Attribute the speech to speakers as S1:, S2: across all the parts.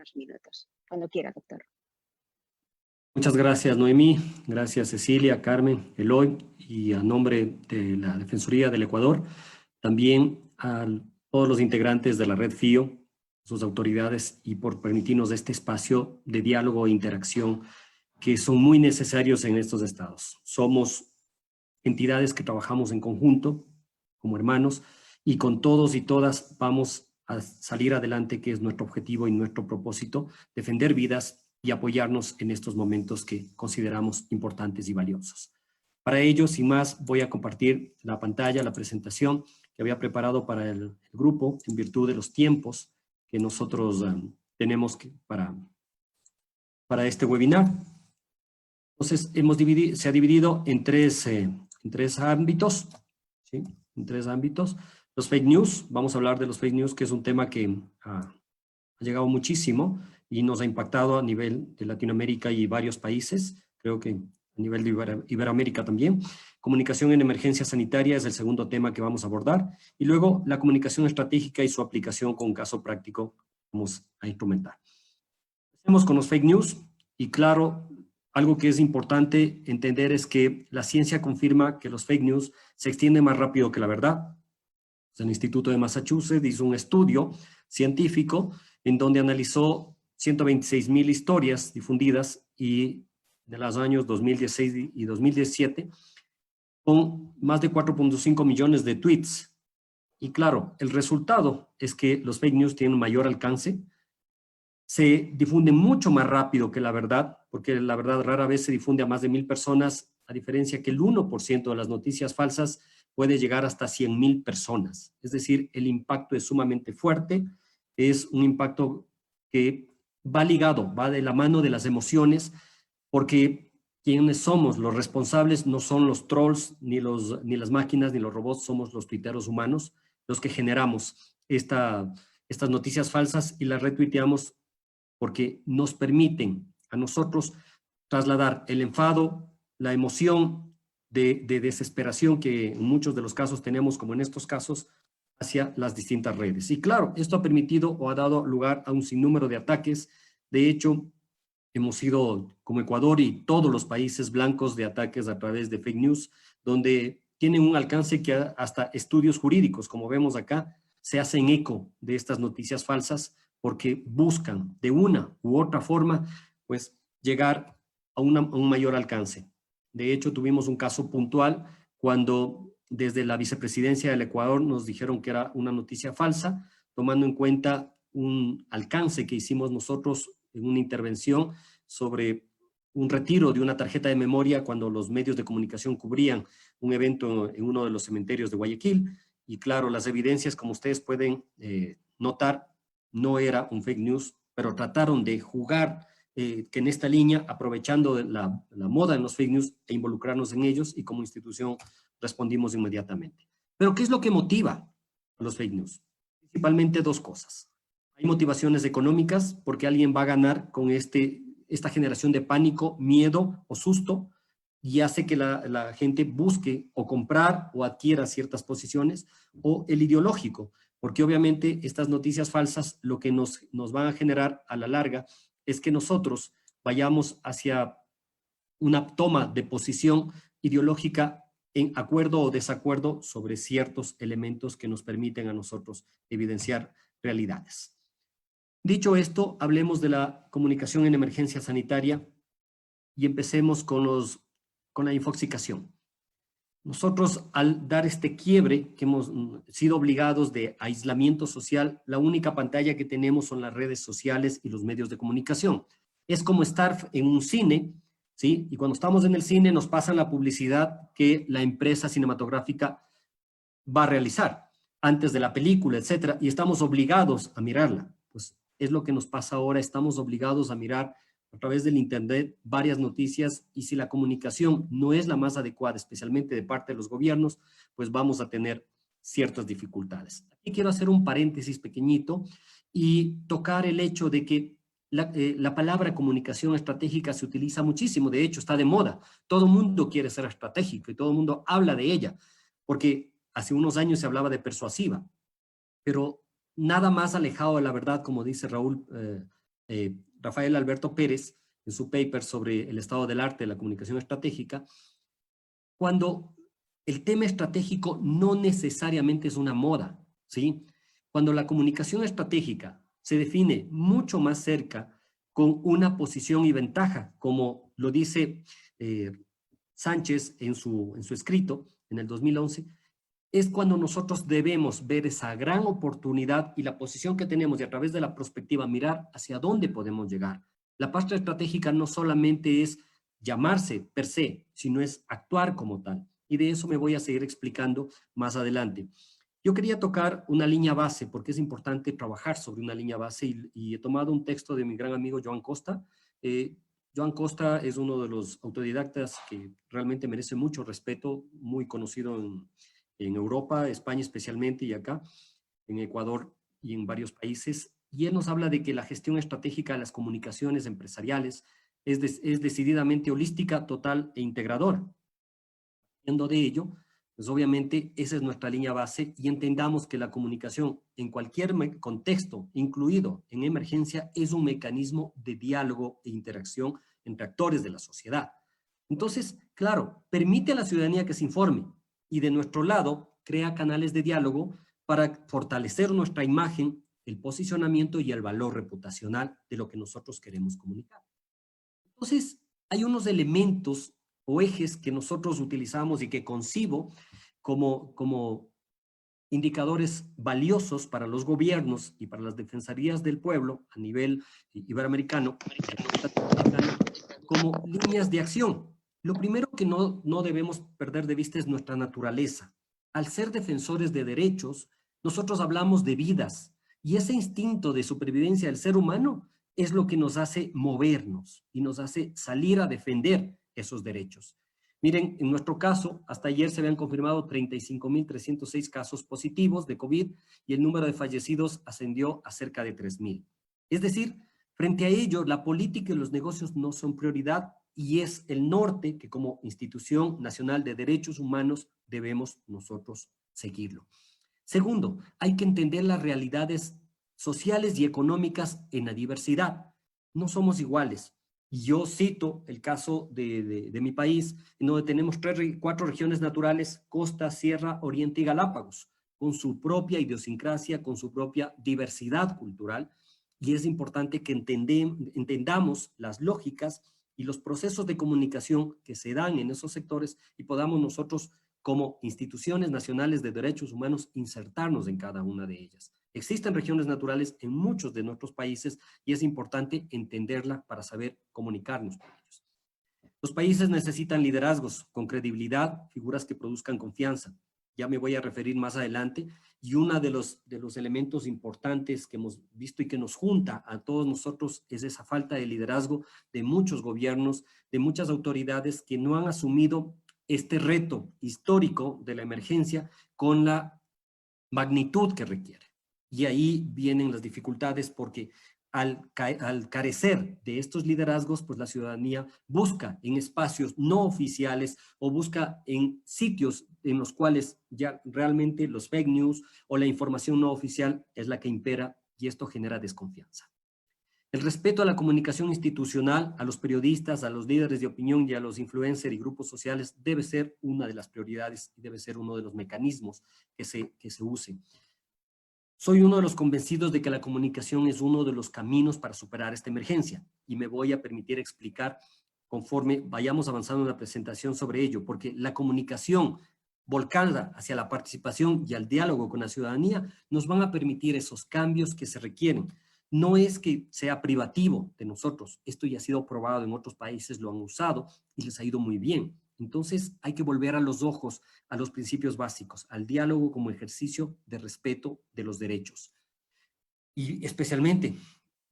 S1: unos minutos. Cuando quiera, doctor.
S2: Muchas gracias, Noemí. Gracias, Cecilia, Carmen, Eloy, y a nombre de la Defensoría del Ecuador, también a todos los integrantes de la Red FIO, sus autoridades, y por permitirnos este espacio de diálogo e interacción que son muy necesarios en estos estados. Somos entidades que trabajamos en conjunto, como hermanos, y con todos y todas vamos a salir adelante, que es nuestro objetivo y nuestro propósito, defender vidas y apoyarnos en estos momentos que consideramos importantes y valiosos. Para ello, sin más, voy a compartir la pantalla, la presentación que había preparado para el grupo en virtud de los tiempos que nosotros tenemos para este webinar. Entonces, se ha dividido en tres ámbitos, ¿sí? En tres ámbitos. Los fake news, vamos a hablar de los fake news, que es un tema que ha llegado muchísimo y nos ha impactado a nivel de Latinoamérica y varios países, creo que a nivel de Iberoamérica también. Comunicación en emergencia sanitaria es el segundo tema que vamos a abordar, y luego la comunicación estratégica y su aplicación con un caso práctico vamos a instrumentar. Empecemos con los fake news, y claro, algo que es importante entender es que la ciencia confirma que los fake news se extienden más rápido que la verdad. El Instituto de Massachusetts hizo un estudio científico en donde analizó 126,000 historias difundidas y de los años 2016 y 2017 con más de 4.5 millones de tweets. Y claro, el resultado es que los fake news tienen un mayor alcance, se difunden mucho más rápido que la verdad, porque la verdad rara vez se difunde a más de 1,000 personas, a diferencia que el 1% de las noticias falsas puede llegar hasta 100,000 personas. Es decir, el impacto es sumamente fuerte, es un impacto que va ligado, va de la mano de las emociones, porque quienes somos los responsables no son los trolls, ni las máquinas, ni los robots, somos los tuiteros humanos, los que generamos estas noticias falsas y las retuiteamos porque nos permiten a nosotros trasladar el enfado, la emoción de desesperación que en muchos de los casos tenemos, como en estos casos, hacia las distintas redes. Y claro, esto ha permitido o ha dado lugar a un sinnúmero de ataques. De hecho, hemos sido, como Ecuador y todos los países, blancos de ataques a través de fake news, donde tienen un alcance que hasta estudios jurídicos, como vemos acá, se hacen eco de estas noticias falsas porque buscan de una u otra forma, pues, llegar a un mayor alcance. De hecho, tuvimos un caso puntual cuando desde la vicepresidencia del Ecuador nos dijeron que era una noticia falsa, tomando en cuenta un alcance que hicimos nosotros en una intervención sobre un retiro de una tarjeta de memoria cuando los medios de comunicación cubrían un evento en uno de los cementerios de Guayaquil. Y claro, las evidencias, como ustedes pueden notar, no era un fake news, pero trataron de jugar que en esta línea, aprovechando la moda en los fake news e involucrarnos en ellos, y como institución respondimos inmediatamente. Pero ¿qué es lo que motiva a los fake news? Principalmente dos cosas. Hay motivaciones económicas, porque alguien va a ganar con esta generación de pánico, miedo o susto, y hace que la gente busque o comprar o adquiera ciertas posiciones, o el ideológico, porque obviamente estas noticias falsas lo que nos van a generar a la larga es que nosotros vayamos hacia una toma de posición ideológica en acuerdo o desacuerdo sobre ciertos elementos que nos permiten a nosotros evidenciar realidades. Dicho esto, hablemos de la comunicación en emergencia sanitaria y empecemos con la infoxicación. Nosotros, al dar este quiebre, que hemos sido obligados de aislamiento social, la única pantalla que tenemos son las redes sociales y los medios de comunicación. Es como estar en un cine, ¿sí? Y cuando estamos en el cine nos pasan la publicidad que la empresa cinematográfica va a realizar antes de la película, etcétera, y estamos obligados a mirarla. Pues es lo que nos pasa ahora, estamos obligados a mirar a través del internet varias noticias, y si la comunicación no es la más adecuada, especialmente de parte de los gobiernos, pues vamos a tener ciertas dificultades. Aquí quiero hacer un paréntesis pequeñito y tocar el hecho de que la palabra comunicación estratégica se utiliza muchísimo, de hecho está de moda, todo el mundo quiere ser estratégico y todo el mundo habla de ella, porque hace unos años se hablaba de persuasiva, pero nada más alejado de la verdad, como dice Raúl Rafael Alberto Pérez, en su paper sobre el estado del arte de la comunicación estratégica, cuando el tema estratégico no necesariamente es una moda, ¿sí? Cuando la comunicación estratégica se define mucho más cerca con una posición y ventaja, como lo dice Sánchez en su escrito en el 2011, es cuando nosotros debemos ver esa gran oportunidad y la posición que tenemos y a través de la perspectiva mirar hacia dónde podemos llegar. La parte estratégica no solamente es llamarse per se, sino es actuar como tal. Y de eso me voy a seguir explicando más adelante. Yo quería tocar una línea base porque es importante trabajar sobre una línea base y he tomado un texto de mi gran amigo Joan Costa. Joan Costa es uno de los autodidactas que realmente merece mucho respeto, muy conocido en Europa, España especialmente y acá, en Ecuador y en varios países. Y él nos habla de que la gestión estratégica de las comunicaciones empresariales es decididamente holística, total e integradora. Partiendo de ello, pues obviamente esa es nuestra línea base y entendamos que la comunicación en cualquier contexto, incluido en emergencia, es un mecanismo de diálogo e interacción entre actores de la sociedad. Entonces, claro, permite a la ciudadanía que se informe y de nuestro lado crea canales de diálogo para fortalecer nuestra imagen, el posicionamiento y el valor reputacional de lo que nosotros queremos comunicar. Entonces, hay unos elementos o ejes que nosotros utilizamos y que concibo como indicadores valiosos para los gobiernos y para las defensorías del pueblo a nivel iberoamericano, como líneas de acción. Lo primero que no debemos perder de vista es nuestra naturaleza. Al ser defensores de derechos, nosotros hablamos de vidas y ese instinto de supervivencia del ser humano es lo que nos hace movernos y nos hace salir a defender esos derechos. Miren, en nuestro caso, hasta ayer se habían confirmado 35.306 casos positivos de COVID y el número de fallecidos ascendió a cerca de 3.000. Es decir, frente a ello, la política y los negocios no son prioridad y es el norte que como institución nacional de derechos humanos debemos nosotros seguirlo. Segundo, hay que entender las realidades sociales y económicas en la diversidad. No somos iguales. Y yo cito el caso de mi país, en donde tenemos 4 regiones naturales, costa, sierra, oriente y Galápagos, con su propia idiosincrasia, con su propia diversidad cultural, y es importante que entendamos las lógicas y los procesos de comunicación que se dan en esos sectores y podamos nosotros como instituciones nacionales de derechos humanos insertarnos en cada una de ellas. Existen regiones naturales en muchos de nuestros países y es importante entenderla para saber comunicarnos con ellos. Los países necesitan liderazgos con credibilidad, figuras que produzcan confianza. Ya me voy a referir más adelante. Y uno de los elementos importantes que hemos visto y que nos junta a todos nosotros es esa falta de liderazgo de muchos gobiernos, de muchas autoridades que no han asumido este reto histórico de la emergencia con la magnitud que requiere. Y ahí vienen las dificultades porque al carecer de estos liderazgos, pues la ciudadanía busca en espacios no oficiales o busca en sitios en los cuales ya realmente los fake news o la información no oficial es la que impera y esto genera desconfianza. El respeto a la comunicación institucional, a los periodistas, a los líderes de opinión y a los influencers y grupos sociales debe ser una de las prioridades y debe ser uno de los mecanismos que se use. Soy uno de los convencidos de que la comunicación es uno de los caminos para superar esta emergencia y me voy a permitir explicar conforme vayamos avanzando en la presentación sobre ello, porque la comunicación volcada hacia la participación y al diálogo con la ciudadanía nos van a permitir esos cambios que se requieren. No es que sea privativo de nosotros, esto ya ha sido probado en otros países, lo han usado y les ha ido muy bien. Entonces hay que volver a los ojos a los principios básicos, al diálogo como ejercicio de respeto de los derechos. Y especialmente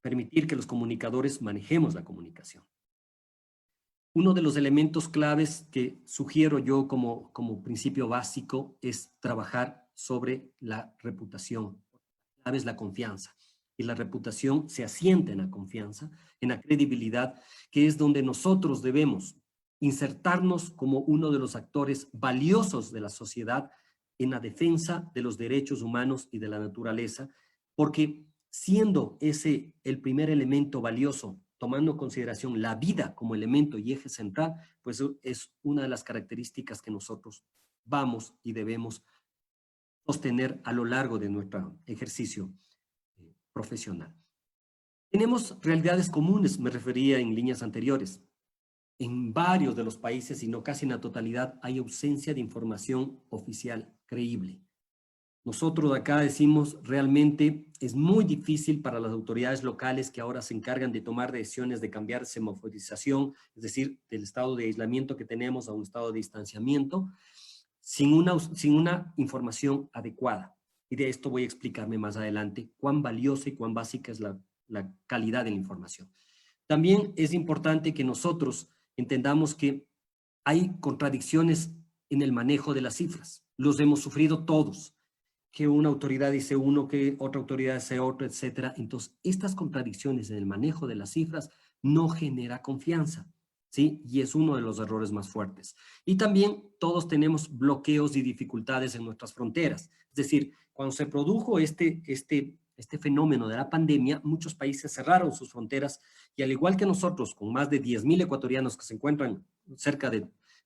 S2: permitir que los comunicadores manejemos la comunicación. Uno de los elementos claves que sugiero yo como principio básico es trabajar sobre la reputación. La clave es la confianza. Y la reputación se asienta en la confianza, en la credibilidad, que es donde nosotros debemos insertarnos como uno de los actores valiosos de la sociedad en la defensa de los derechos humanos y de la naturaleza, porque siendo ese el primer elemento valioso, tomando en consideración la vida como elemento y eje central, pues es una de las características que nosotros vamos y debemos sostener a lo largo de nuestro ejercicio profesional. Tenemos realidades comunes, me refería en líneas anteriores. En varios de los países, y no casi en la totalidad, hay ausencia de información oficial creíble. Nosotros acá decimos, realmente es muy difícil para las autoridades locales que ahora se encargan de tomar decisiones de cambiar semaforización, es decir, del estado de aislamiento que tenemos a un estado de distanciamiento, sin una información adecuada. Y de esto voy a explicarme más adelante cuán valiosa y cuán básica es la calidad de la información. También es importante que nosotros entendamos que hay contradicciones en el manejo de las cifras. Los hemos sufrido todos, que una autoridad dice uno, que otra autoridad dice otro, etcétera. Entonces, estas contradicciones en el manejo de las cifras no genera confianza, ¿sí? Y es uno de los errores más fuertes. Y también todos tenemos bloqueos y dificultades en nuestras fronteras. Es decir, cuando se produjo este fenómeno de la pandemia, muchos países cerraron sus fronteras y al igual que nosotros, con más de 10,000 ecuatorianos que se encuentran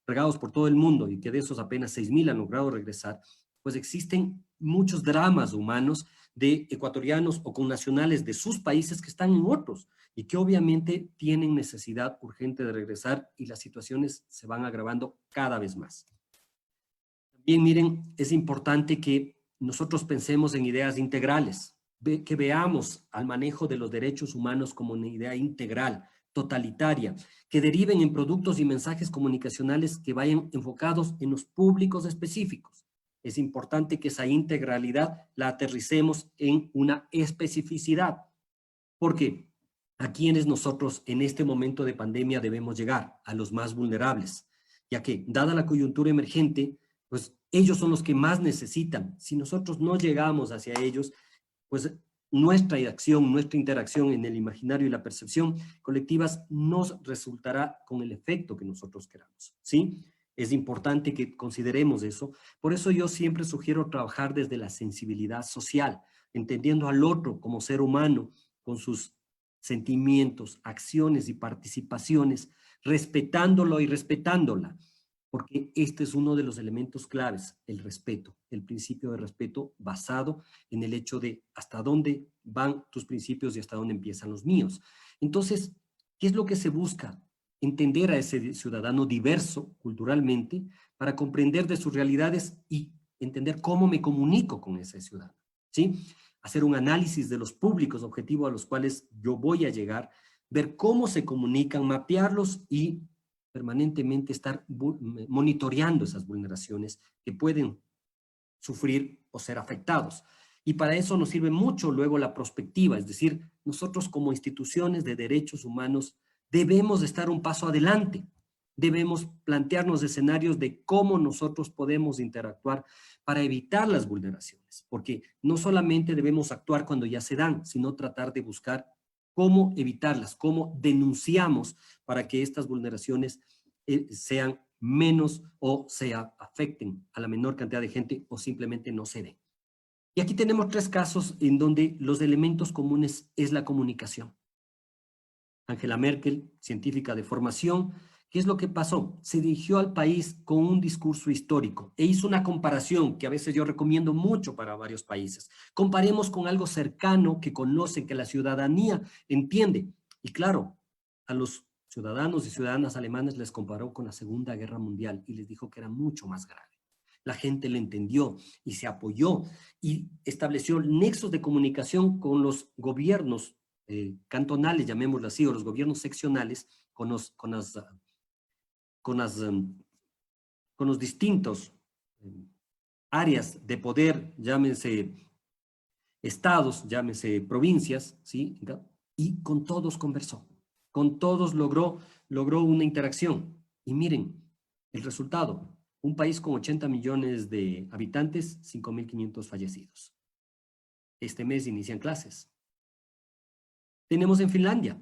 S2: regados por todo el mundo y que de esos apenas 6,000 han logrado regresar, pues existen muchos dramas humanos de ecuatorianos o connacionales de sus países que están en otros y que obviamente tienen necesidad urgente de regresar y las situaciones se van agravando cada vez más. También miren, es importante que nosotros pensemos en ideas integrales, que veamos al manejo de los derechos humanos como una idea integral, totalitaria, que deriven en productos y mensajes comunicacionales que vayan enfocados en los públicos específicos. Es importante que esa integralidad la aterricemos en una especificidad, porque a quienes nosotros en este momento de pandemia debemos llegar, a los más vulnerables, ya que dada la coyuntura emergente, pues ellos son los que más necesitan. Si nosotros no llegamos hacia ellos, pues nuestra acción, nuestra interacción en el imaginario y la percepción colectivas nos resultará con el efecto que nosotros queramos, ¿sí? Es importante que consideremos eso. Por eso yo siempre sugiero trabajar desde la sensibilidad social, entendiendo al otro como ser humano, con sus sentimientos, acciones y participaciones, respetándolo y respetándola, porque este es uno de los elementos claves, el respeto, el principio de respeto basado en el hecho de hasta dónde van tus principios y hasta dónde empiezan los míos. Entonces, ¿qué es lo que se busca? Entender a ese ciudadano diverso culturalmente para comprender de sus realidades y entender cómo me comunico con ese ciudadano, ¿sí? Hacer un análisis de los públicos objetivos a los cuales yo voy a llegar, ver cómo se comunican, mapearlos y permanentemente estar monitoreando esas vulneraciones que pueden sufrir o ser afectados. Y para eso nos sirve mucho luego la prospectiva, es decir, nosotros como instituciones de derechos humanos debemos estar un paso adelante, debemos plantearnos escenarios de cómo nosotros podemos interactuar para evitar las vulneraciones, porque no solamente debemos actuar cuando ya se dan, sino tratar de buscar cómo evitarlas, cómo denunciamos para que estas vulneraciones sean menos o afecten a la menor cantidad de gente o simplemente no se den. Y aquí tenemos 3 casos en donde los elementos comunes es la comunicación. Angela Merkel, científica de formación, ¿qué es lo que pasó? Se dirigió al país con un discurso histórico e hizo una comparación que a veces yo recomiendo mucho para varios países. Comparemos con algo cercano que conocen, que la ciudadanía entiende. Y claro, a los ciudadanos y ciudadanas alemanes les comparó con la Segunda Guerra Mundial y les dijo que era mucho más grave. La gente le entendió y se apoyó y estableció nexos de comunicación con los gobiernos cantonales, llamémoslo así, o los gobiernos seccionales, con los distintos áreas de poder, llámense estados, llámense provincias, ¿sí? Y con todos conversó, con todos logró una interacción. Y miren, el resultado, un país con 80 millones de habitantes, 5,500 fallecidos. Este mes inician clases. Tenemos en Finlandia,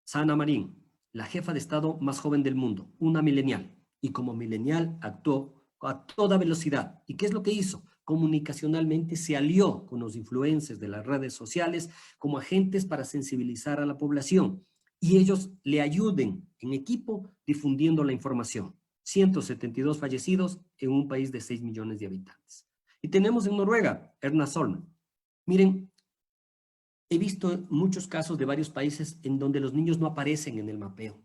S2: Sanna Marin, la jefa de Estado más joven del mundo, una milenial, y como milenial actuó a toda velocidad. ¿Y qué es lo que hizo? comunicacionalmente se alió con los influencers de las redes sociales como agentes para sensibilizar a la población y ellos le ayuden en equipo difundiendo la información. 172 fallecidos en un país de 6 millones de habitantes. Y tenemos en Noruega, Erna Solberg. Miren, he visto muchos casos de varios países en donde los niños no aparecen en el mapeo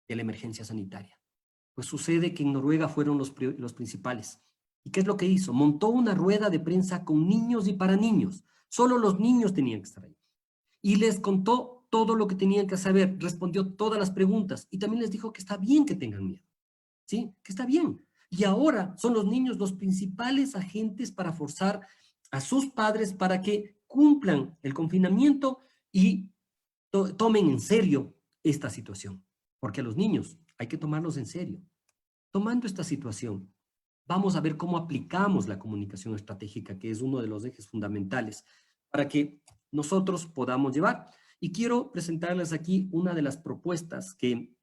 S2: de la emergencia sanitaria. Pues sucede que en Noruega fueron los principales. ¿Y qué es lo que hizo? Montó una rueda de prensa con niños y para niños. Solo los niños tenían que estar ahí. Y les contó todo lo que tenían que saber, respondió todas las preguntas y también les dijo que está bien que tengan miedo, ¿sí? Que está bien. Y ahora son los niños los principales agentes para forzar a sus padres para que cumplan el confinamiento y tomen en serio esta situación. Porque a los niños hay que tomarlos en serio. Tomando esta situación, vamos a ver cómo aplicamos la comunicación estratégica, que es uno de los ejes fundamentales para que nosotros podamos llevar. Y quiero presentarles aquí una de las propuestas que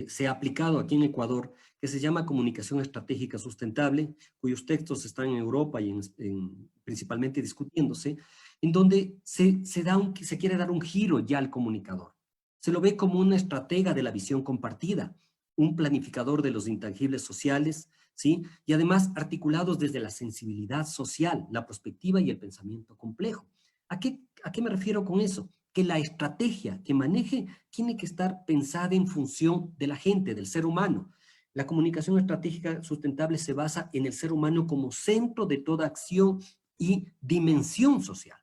S2: se ha aplicado aquí en Ecuador, que se llama Comunicación Estratégica Sustentable, cuyos textos están en Europa y principalmente discutiéndose, en donde se quiere dar un giro ya al comunicador. Se lo ve como una estratega de la visión compartida, un planificador de los intangibles sociales, ¿sí? Y además articulados desde la sensibilidad social, la perspectiva y el pensamiento complejo. ¿A qué me refiero con eso? Que la estrategia que maneje tiene que estar pensada en función de la gente, del ser humano. La comunicación estratégica sustentable se basa en el ser humano como centro de toda acción y dimensión social,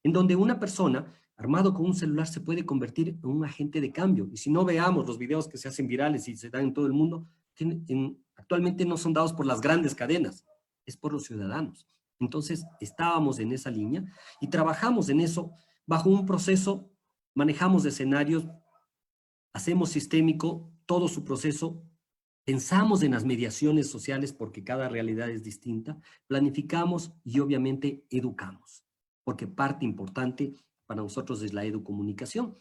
S2: en donde una persona armado con un celular se puede convertir en un agente de cambio. Y si no, veamos los videos que se hacen virales y se dan en todo el mundo, que actualmente no son dados por las grandes cadenas, es por los ciudadanos. Entonces, estábamos en esa línea y trabajamos en eso bajo un proceso, manejamos escenarios, hacemos sistémico todo su proceso, pensamos en las mediaciones sociales porque cada realidad es distinta, planificamos y obviamente educamos, porque parte importante para nosotros es la educomunicación.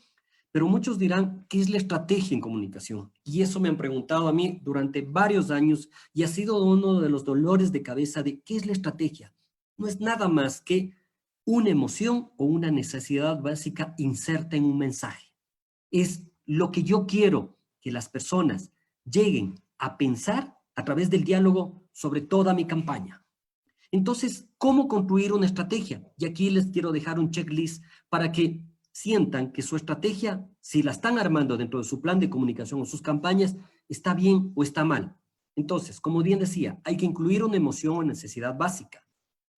S2: Pero muchos dirán, ¿qué es la estrategia en comunicación? Y eso me han preguntado a mí durante varios años y ha sido uno de los dolores de cabeza de ¿qué es la estrategia? No es nada más que una emoción o una necesidad básica inserta en un mensaje. Es lo que yo quiero que las personas lleguen a pensar a través del diálogo sobre toda mi campaña. Entonces, ¿cómo construir una estrategia? Y aquí les quiero dejar un checklist para que sientan que su estrategia, si la están armando dentro de su plan de comunicación o sus campañas, está bien o está mal. Entonces, como bien decía, hay que incluir una emoción o necesidad básica.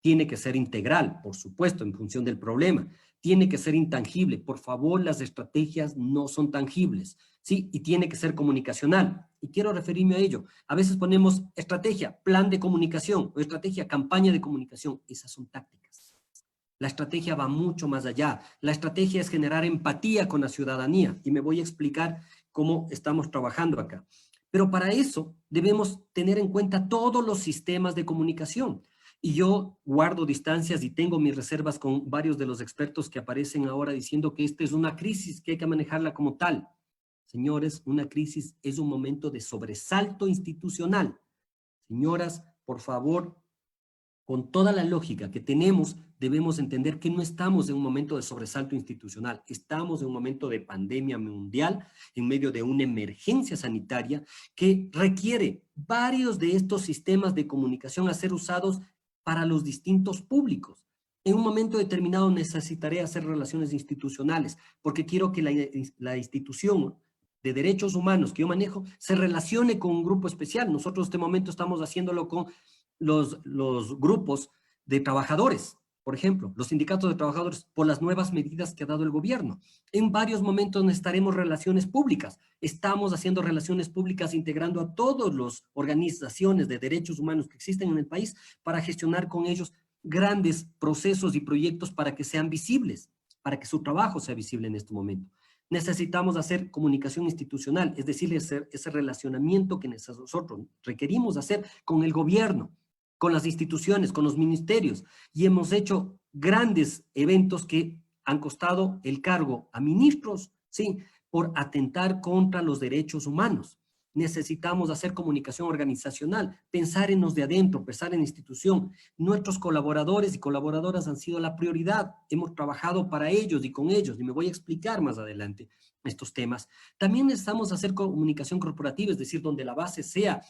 S2: Tiene que ser integral, por supuesto, en función del problema. Tiene que ser intangible. Por favor, las estrategias no son tangibles, ¿sí? Y tiene que ser comunicacional. Y quiero referirme a ello. A veces ponemos estrategia, plan de comunicación, o estrategia, campaña de comunicación. Esas son tácticas. La estrategia va mucho más allá. La estrategia es generar empatía con la ciudadanía. Y me voy a explicar cómo estamos trabajando acá. Pero para eso debemos tener en cuenta todos los sistemas de comunicación. Y yo guardo distancias y tengo mis reservas con varios de los expertos que aparecen ahora diciendo que esta es una crisis que hay que manejarla como tal. Señores, una crisis es un momento de sobresalto institucional. Señoras, por favor, con toda la lógica que tenemos, debemos entender que no estamos en un momento de sobresalto institucional, estamos en un momento de pandemia mundial, en medio de una emergencia sanitaria que requiere varios de estos sistemas de comunicación a ser usados para los distintos públicos. En un momento determinado necesitaré hacer relaciones institucionales, porque quiero que la institución de derechos humanos que yo manejo se relacione con un grupo especial. Nosotros en este momento estamos haciéndolo con los grupos de trabajadores, por ejemplo, los sindicatos de trabajadores, por las nuevas medidas que ha dado el gobierno. En varios momentos necesitaremos relaciones públicas. Estamos haciendo relaciones públicas integrando a todas las organizaciones de derechos humanos que existen en el país para gestionar con ellos grandes procesos y proyectos para que sean visibles, para que su trabajo sea visible en este momento. Necesitamos hacer comunicación institucional, es decir, ese relacionamiento que nosotros requerimos hacer con el gobierno, con las instituciones, con los ministerios, y hemos hecho grandes eventos que han costado el cargo a ministros, ¿sí?, por atentar contra los derechos humanos. necesitamos hacer comunicación organizacional, pensar en los de adentro, pensar en la institución. Nuestros colaboradores y colaboradoras han sido la prioridad. Hemos trabajado para ellos y con ellos, y me voy a explicar más adelante estos temas. También necesitamos hacer comunicación corporativa, es decir, donde la base sea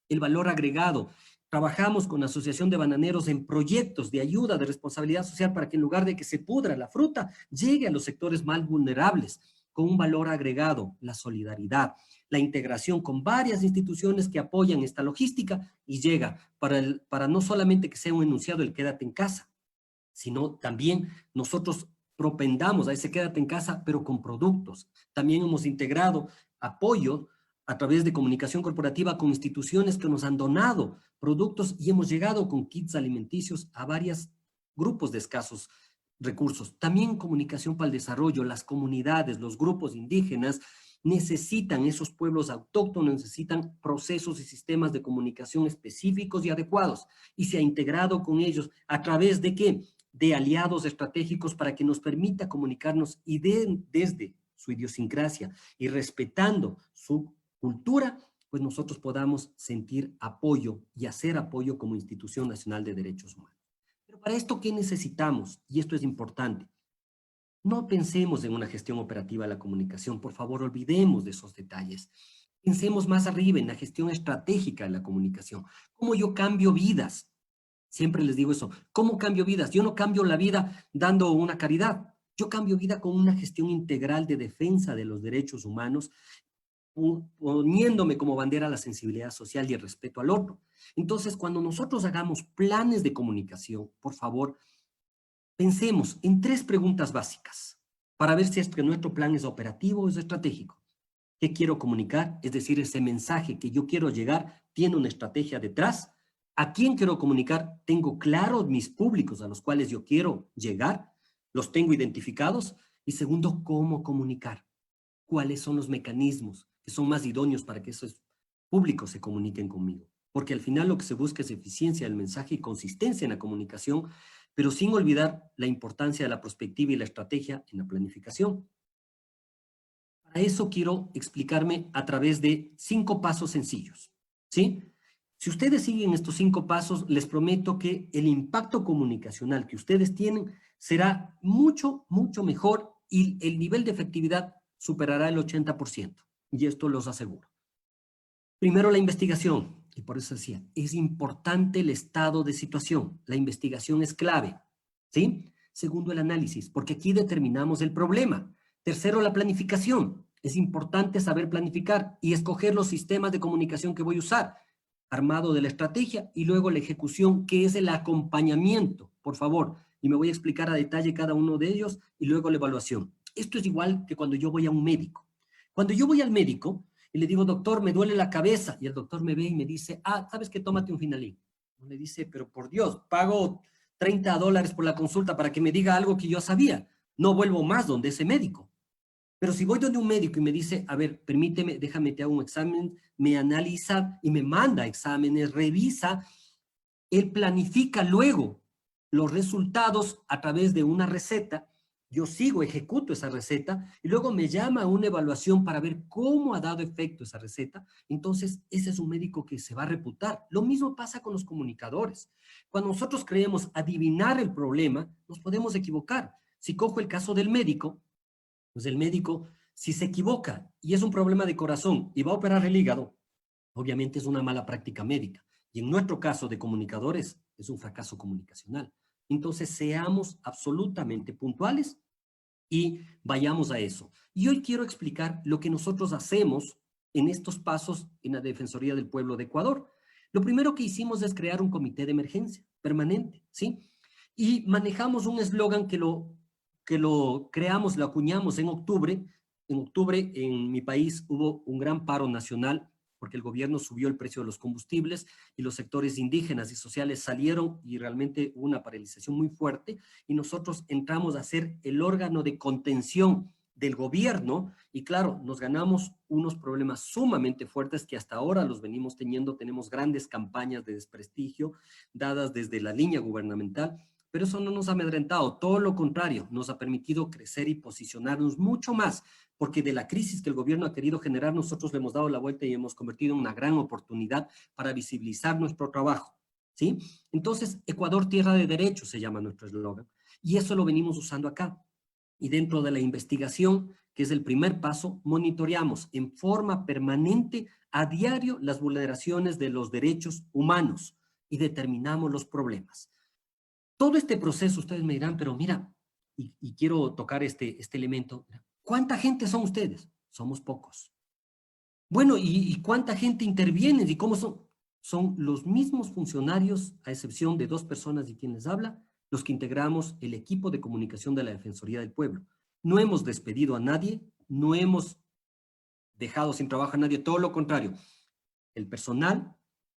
S2: el valor agregado. Trabajamos con la Asociación de Bananeros en proyectos de ayuda, de responsabilidad social, para que en lugar de que se pudra la fruta, llegue a los sectores más vulnerables, con un valor agregado, la solidaridad, la integración con varias instituciones que apoyan esta logística y llega para no solamente que sea un enunciado el quédate en casa, sino también nosotros propendamos a ese quédate en casa, pero con productos. También hemos integrado apoyo a través de comunicación corporativa con instituciones que nos han donado productos y hemos llegado con kits alimenticios a varios grupos de escasos recursos. También comunicación para el desarrollo, las comunidades, los grupos indígenas necesitan, esos pueblos autóctonos necesitan procesos y sistemas de comunicación específicos y adecuados, y se ha integrado con ellos a través de ¿qué? De aliados estratégicos para que nos permita comunicarnos y desde su idiosincrasia y respetando su cultura, pues nosotros podamos sentir apoyo y hacer apoyo como Institución Nacional de Derechos Humanos. Pero para esto, ¿qué necesitamos? Y esto es importante. No pensemos en una gestión operativa de la comunicación, por favor, olvidemos de esos detalles. Pensemos más arriba en la gestión estratégica de la comunicación. ¿Cómo yo cambio vidas? Siempre les digo eso. ¿Cómo cambio vidas? Yo no cambio la vida dando una caridad. Yo cambio vida con una gestión integral de defensa de los derechos humanos, poniéndome como bandera la sensibilidad social y el respeto al otro. Entonces, cuando nosotros hagamos planes de comunicación, por favor, pensemos en 3 preguntas básicas para ver si es que nuestro plan es operativo o es estratégico. ¿Qué quiero comunicar? Es decir, ese mensaje que yo quiero llegar tiene una estrategia detrás. ¿A quién quiero comunicar? ¿Tengo claros mis públicos a los cuales yo quiero llegar? ¿Los tengo identificados? Y segundo, ¿cómo comunicar? ¿Cuáles son los mecanismos que son más idóneos para que esos públicos se comuniquen conmigo? Porque al final lo que se busca es eficiencia del mensaje y consistencia en la comunicación, pero sin olvidar la importancia de la perspectiva y la estrategia en la planificación. Para eso quiero explicarme a través de 5 pasos sencillos, ¿sí? Si ustedes siguen estos 5 pasos, les prometo que el impacto comunicacional que ustedes tienen será mucho, mucho mejor y el nivel de efectividad superará el 80%. Y esto los aseguro. Primero, la investigación. Y por eso decía, es importante el estado de situación. La investigación es clave, ¿sí? Segundo, el análisis, porque aquí determinamos el problema. Tercero, la planificación. Es importante saber planificar y escoger los sistemas de comunicación que voy a usar, armado de la estrategia, y luego la ejecución, que es el acompañamiento, por favor. Y me voy a explicar a detalle cada uno de ellos, y luego la evaluación. Esto es igual que cuando yo voy a un médico. Cuando yo voy al médico y le digo, doctor, me duele la cabeza, y el doctor me ve y me dice, ¿sabes qué? Tómate un Finalín. Le dice, pero por Dios, pago $30 por la consulta para que me diga algo que yo sabía. No vuelvo más donde ese médico. Pero si voy donde un médico y me dice, a ver, permíteme, déjame, te hago un examen, me analiza y me manda exámenes, revisa, él planifica luego los resultados a través de una receta, yo sigo, ejecuto esa receta y luego me llama a una evaluación para ver cómo ha dado efecto esa receta. Entonces, ese es un médico que se va a reputar. Lo mismo pasa con los comunicadores. Cuando nosotros creemos adivinar el problema, nos podemos equivocar. Si cojo el caso del médico, pues el médico, si se equivoca y es un problema de corazón y va a operar el hígado, obviamente es una mala práctica médica. Y en nuestro caso de comunicadores, es un fracaso comunicacional. Entonces, seamos absolutamente puntuales y vayamos a eso. Y hoy quiero explicar lo que nosotros hacemos en estos pasos en la Defensoría del Pueblo de Ecuador. Lo primero que hicimos es crear un comité de emergencia permanente, ¿sí? Y manejamos un eslogan que lo creamos, lo acuñamos en octubre. En octubre en mi país hubo un gran paro nacional porque el gobierno subió el precio de los combustibles y los sectores indígenas y sociales salieron y realmente hubo una paralización muy fuerte y nosotros entramos a ser el órgano de contención del gobierno y claro, nos ganamos unos problemas sumamente fuertes que hasta ahora los venimos teniendo. Tenemos grandes campañas de desprestigio dadas desde la línea gubernamental, pero eso no nos ha amedrentado, todo lo contrario, nos ha permitido crecer y posicionarnos mucho más, porque de la crisis que el gobierno ha querido generar, nosotros le hemos dado la vuelta y hemos convertido en una gran oportunidad para visibilizar nuestro trabajo, ¿sí? Entonces, Ecuador Tierra de Derecho se llama nuestro eslogan, y eso lo venimos usando acá. Y dentro de la investigación, que es el primer paso, monitoreamos en forma permanente a diario las vulneraciones de los derechos humanos y determinamos los problemas. Todo este proceso, ustedes me dirán, pero mira, y quiero tocar este elemento, ¿cuánta gente son ustedes? Somos pocos. Bueno, ¿y cuánta gente interviene? ¿Y cómo son? Son los mismos funcionarios, a excepción de 2 personas de quien les habla, los que integramos el equipo de comunicación de la Defensoría del Pueblo. No hemos despedido a nadie, no hemos dejado sin trabajo a nadie, todo lo contrario. El personal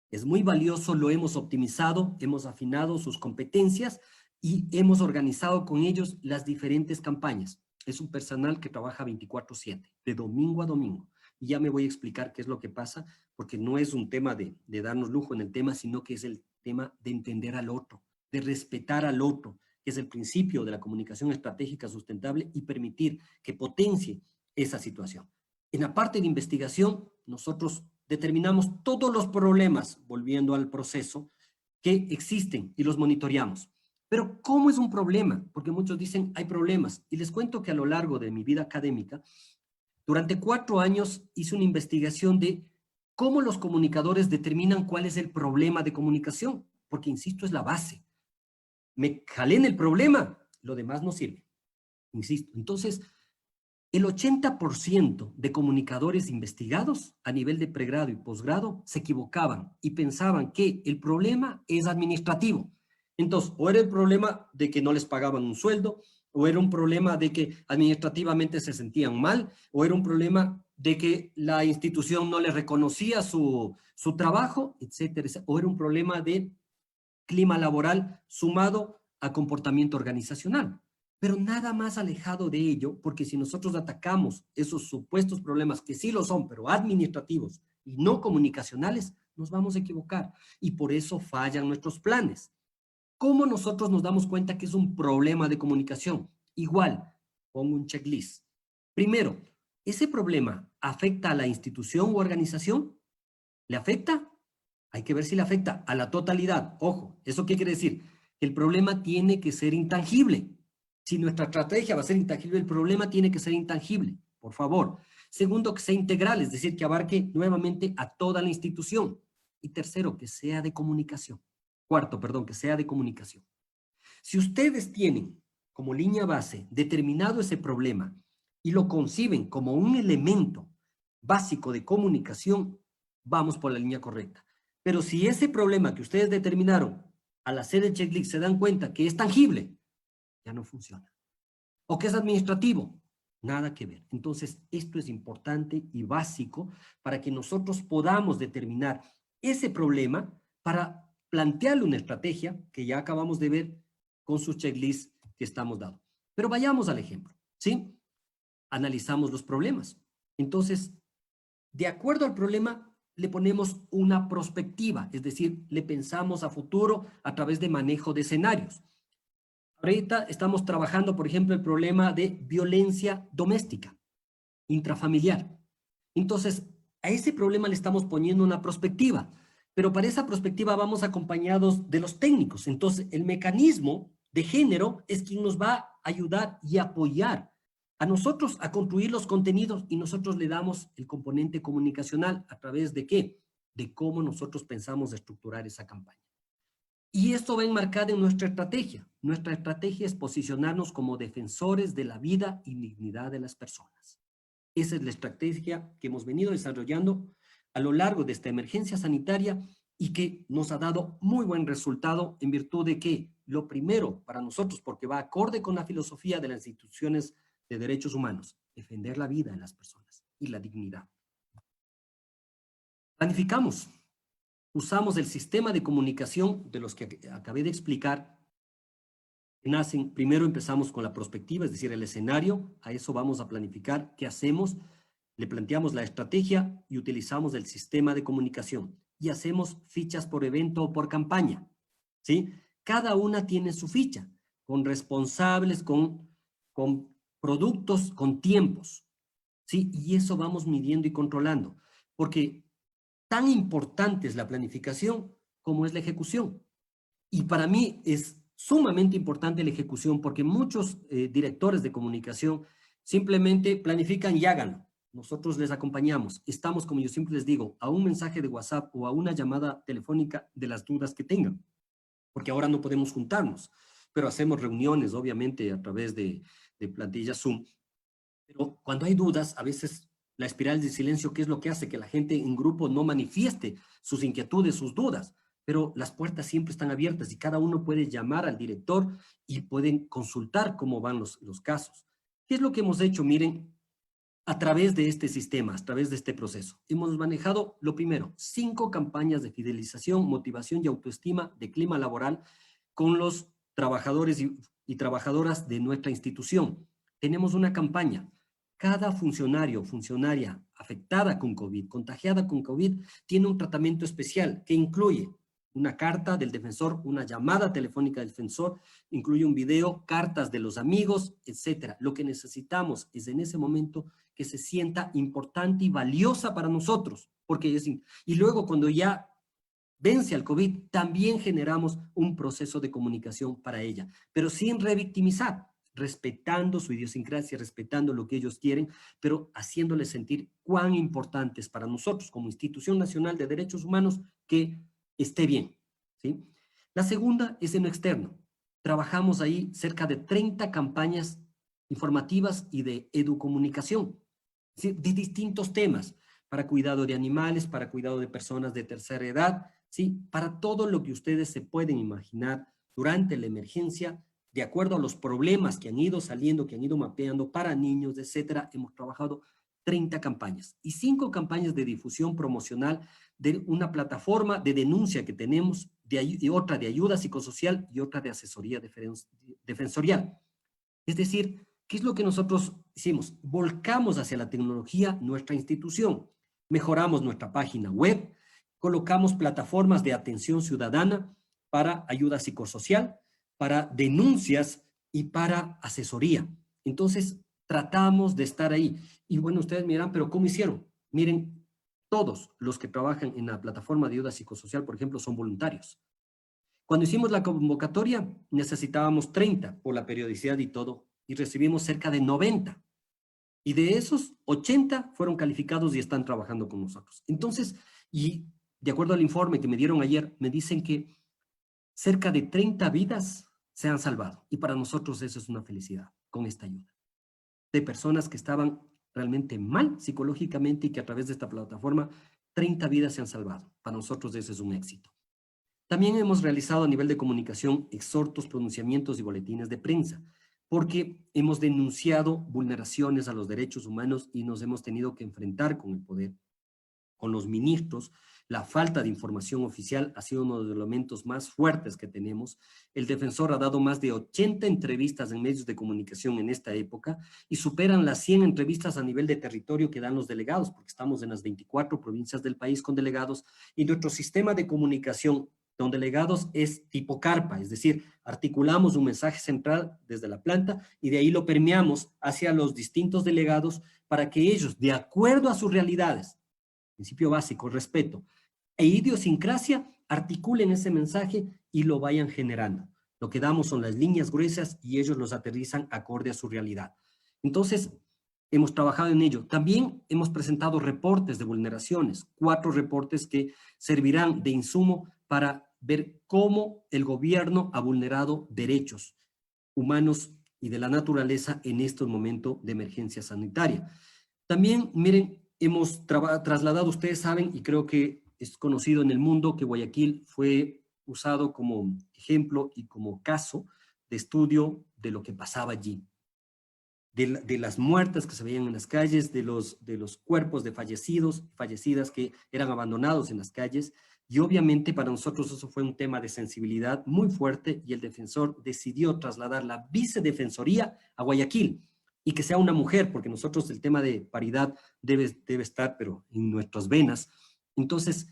S2: es muy valioso, lo hemos optimizado, hemos afinado sus competencias y hemos organizado con ellos las diferentes campañas. Es un personal que trabaja 24/7, de domingo a domingo. Y ya me voy a explicar qué es lo que pasa, porque no es un tema de darnos lujo en el tema, sino que es el tema de entender al otro, de respetar al otro, que es el principio de la comunicación estratégica sustentable y permitir que potencie esa situación. En la parte de investigación, nosotros determinamos todos los problemas, volviendo al proceso, que existen y los monitoreamos. Pero, ¿cómo es un problema? Porque muchos dicen, hay problemas. Y les cuento que a lo largo de mi vida académica, durante 4 años hice una investigación de cómo los comunicadores determinan cuál es el problema de comunicación, porque, insisto, es la base. Me jalé en el problema, lo demás no sirve, insisto. Entonces, el 80% de comunicadores investigados a nivel de pregrado y posgrado se equivocaban y pensaban que el problema es administrativo. Entonces, o era el problema de que no les pagaban un sueldo, o era un problema de que administrativamente se sentían mal, o era un problema de que la institución no les reconocía su trabajo, etcétera, etcétera. O era un problema de clima laboral sumado a comportamiento organizacional. Pero nada más alejado de ello, porque si nosotros atacamos esos supuestos problemas, que sí lo son, pero administrativos y no comunicacionales, nos vamos a equivocar. Y por eso fallan nuestros planes. ¿Cómo nosotros nos damos cuenta que es un problema de comunicación? Igual, pongo un checklist. Primero, ¿ese problema afecta a la institución u organización? ¿Le afecta? Hay que ver si le afecta a la totalidad. Ojo, ¿eso qué quiere decir? El problema tiene que ser intangible. Si nuestra estrategia va a ser intangible, el problema tiene que ser intangible, por favor. Segundo, que sea integral, es decir, que abarque nuevamente a toda la institución. Y tercero, que sea de comunicación. Cuarto, perdón, que sea de comunicación. Si ustedes tienen como línea base determinado ese problema y lo conciben como un elemento básico de comunicación, vamos por la línea correcta. Pero si ese problema que ustedes determinaron al hacer el checklist se dan cuenta que es tangible, ya no funciona. O que es administrativo, nada que ver. Entonces, esto es importante y básico para que nosotros podamos determinar ese problema para plantearle una estrategia que ya acabamos de ver con sus checklists que estamos dando. Pero vayamos al ejemplo, ¿sí? Analizamos los problemas. Entonces, de acuerdo al problema, le ponemos una perspectiva, es decir, le pensamos a futuro a través de manejo de escenarios. Ahorita estamos trabajando, por ejemplo, el problema de violencia doméstica, intrafamiliar. Entonces, a ese problema le estamos poniendo una perspectiva, pero para esa perspectiva vamos acompañados de los técnicos. Entonces, el mecanismo de género es quien nos va a ayudar y apoyar a nosotros a construir los contenidos y nosotros le damos el componente comunicacional a través de ¿qué? De cómo nosotros pensamos estructurar esa campaña. Y esto va enmarcado en nuestra estrategia. Nuestra estrategia es posicionarnos como defensores de la vida y dignidad de las personas. Esa es la estrategia que hemos venido desarrollando a lo largo de esta emergencia sanitaria y que nos ha dado muy buen resultado en virtud de que lo primero para nosotros, porque va acorde con la filosofía de las instituciones de derechos humanos, defender la vida de las personas y la dignidad. Planificamos. Usamos el sistema de comunicación de los que acabé de explicar. Nacen, primero empezamos con la prospectiva, es decir, el escenario, a eso vamos a planificar, qué hacemos, le planteamos la estrategia y utilizamos el sistema de comunicación y hacemos fichas por evento o por campaña, ¿sí? cada una tiene su ficha, con responsables, con productos, con tiempos, ¿sí? Y eso vamos midiendo y controlando, porque tan importante es la planificación como es la ejecución. Y para mí es sumamente importante la ejecución porque muchos directores de comunicación simplemente planifican y háganlo. Nosotros les acompañamos. Estamos, como yo siempre les digo, a un mensaje de WhatsApp o a una llamada telefónica de las dudas que tengan, porque ahora no podemos juntarnos, pero hacemos reuniones, obviamente, a través de plantillas Zoom. Pero cuando hay dudas, a veces la espiral de silencio, ¿qué es lo que hace? Que la gente en grupo no manifieste sus inquietudes, sus dudas, pero las puertas siempre están abiertas y cada uno puede llamar al director y pueden consultar cómo van los casos. ¿Qué es lo que hemos hecho? Miren, a través de este sistema, a través de este proceso, hemos manejado, lo primero, 5 campañas de fidelización, motivación y autoestima de clima laboral con los trabajadores y trabajadoras de nuestra institución. Tenemos una campaña. Cada funcionario, funcionaria afectada con COVID, contagiada con COVID, tiene un tratamiento especial que incluye una carta del defensor, una llamada telefónica del defensor, incluye un video, cartas de los amigos, etcétera. Lo que necesitamos es en ese momento que se sienta importante y valiosa para nosotros, porque y luego cuando ya vence al COVID, también generamos un proceso de comunicación para ella, pero sin revictimizar, respetando su idiosincrasia, respetando lo que ellos quieren, pero haciéndoles sentir cuán importante es para nosotros como Institución Nacional de Derechos Humanos que esté bien, ¿sí? La segunda es en lo externo. Trabajamos ahí cerca de 30 campañas informativas y de educomunicación, ¿sí? De distintos temas, para cuidado de animales, para cuidado de personas de tercera edad, ¿sí? Para todo lo que ustedes se pueden imaginar durante la emergencia, de acuerdo a los problemas que han ido saliendo, que han ido mapeando para niños, etcétera, hemos trabajado 30 campañas y 5 campañas de difusión promocional de una plataforma de denuncia que tenemos, y otra de ayuda psicosocial y otra de asesoría defensorial. Es decir, ¿qué es lo que nosotros hicimos? Volcamos hacia la tecnología nuestra institución, mejoramos nuestra página web, colocamos plataformas de atención ciudadana para ayuda psicosocial, para denuncias y para asesoría. Entonces, tratamos de estar ahí. Y bueno, ustedes miran, pero ¿cómo hicieron? Miren, todos los que trabajan en la plataforma de ayuda psicosocial, por ejemplo, son voluntarios. Cuando hicimos la convocatoria, necesitábamos 30 por la periodicidad y todo, y recibimos cerca de 90. Y de esos, 80 fueron calificados y están trabajando con nosotros. Entonces, y de acuerdo al informe que me dieron ayer, me dicen que cerca de 30 vidas se han salvado. Y para nosotros eso es una felicidad con esta ayuda. De personas que estaban realmente mal psicológicamente y que a través de esta plataforma 30 vidas se han salvado. Para nosotros eso es un éxito. También hemos realizado a nivel de comunicación exhortos, pronunciamientos y boletines de prensa, porque hemos denunciado vulneraciones a los derechos humanos y nos hemos tenido que enfrentar con el poder, con los ministros. La falta de información oficial ha sido uno de los elementos más fuertes que tenemos. El defensor ha dado más de 80 entrevistas en medios de comunicación en esta época y superan las 100 entrevistas a nivel de territorio que dan los delegados, porque estamos en las 24 provincias del país con delegados y nuestro sistema de comunicación con delegados es tipo carpa, es decir, articulamos un mensaje central desde la planta y de ahí lo permeamos hacia los distintos delegados para que ellos, de acuerdo a sus realidades, principio básico, respeto e idiosincrasia, articulen ese mensaje y lo vayan generando. Lo que damos son las líneas gruesas y ellos los aterrizan acorde a su realidad. Entonces, hemos trabajado en ello. También hemos presentado reportes de vulneraciones, 4 reportes que servirán de insumo para ver cómo el gobierno ha vulnerado derechos humanos y de la naturaleza en estos momentos de emergencia sanitaria. También, miren, hemos trasladado, ustedes saben, y creo que es conocido en el mundo, que Guayaquil fue usado como ejemplo y como caso de estudio de lo que pasaba allí, de las muertes que se veían en las calles, de los cuerpos de fallecidos y fallecidas que eran abandonados en las calles, y obviamente para nosotros eso fue un tema de sensibilidad muy fuerte y el defensor decidió trasladar la vicedefensoría a Guayaquil y que sea una mujer, porque nosotros el tema de paridad debe estar, pero en nuestras venas. Entonces,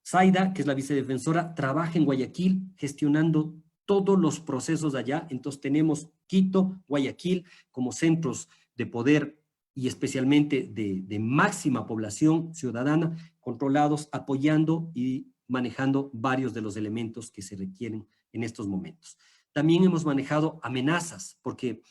S2: Zaida, que es la vicedefensora, trabaja en Guayaquil gestionando todos los procesos allá. Entonces tenemos Quito, Guayaquil como centros de poder y especialmente de máxima población ciudadana, controlados, apoyando y manejando varios de los elementos que se requieren en estos momentos. También hemos manejado amenazas, porque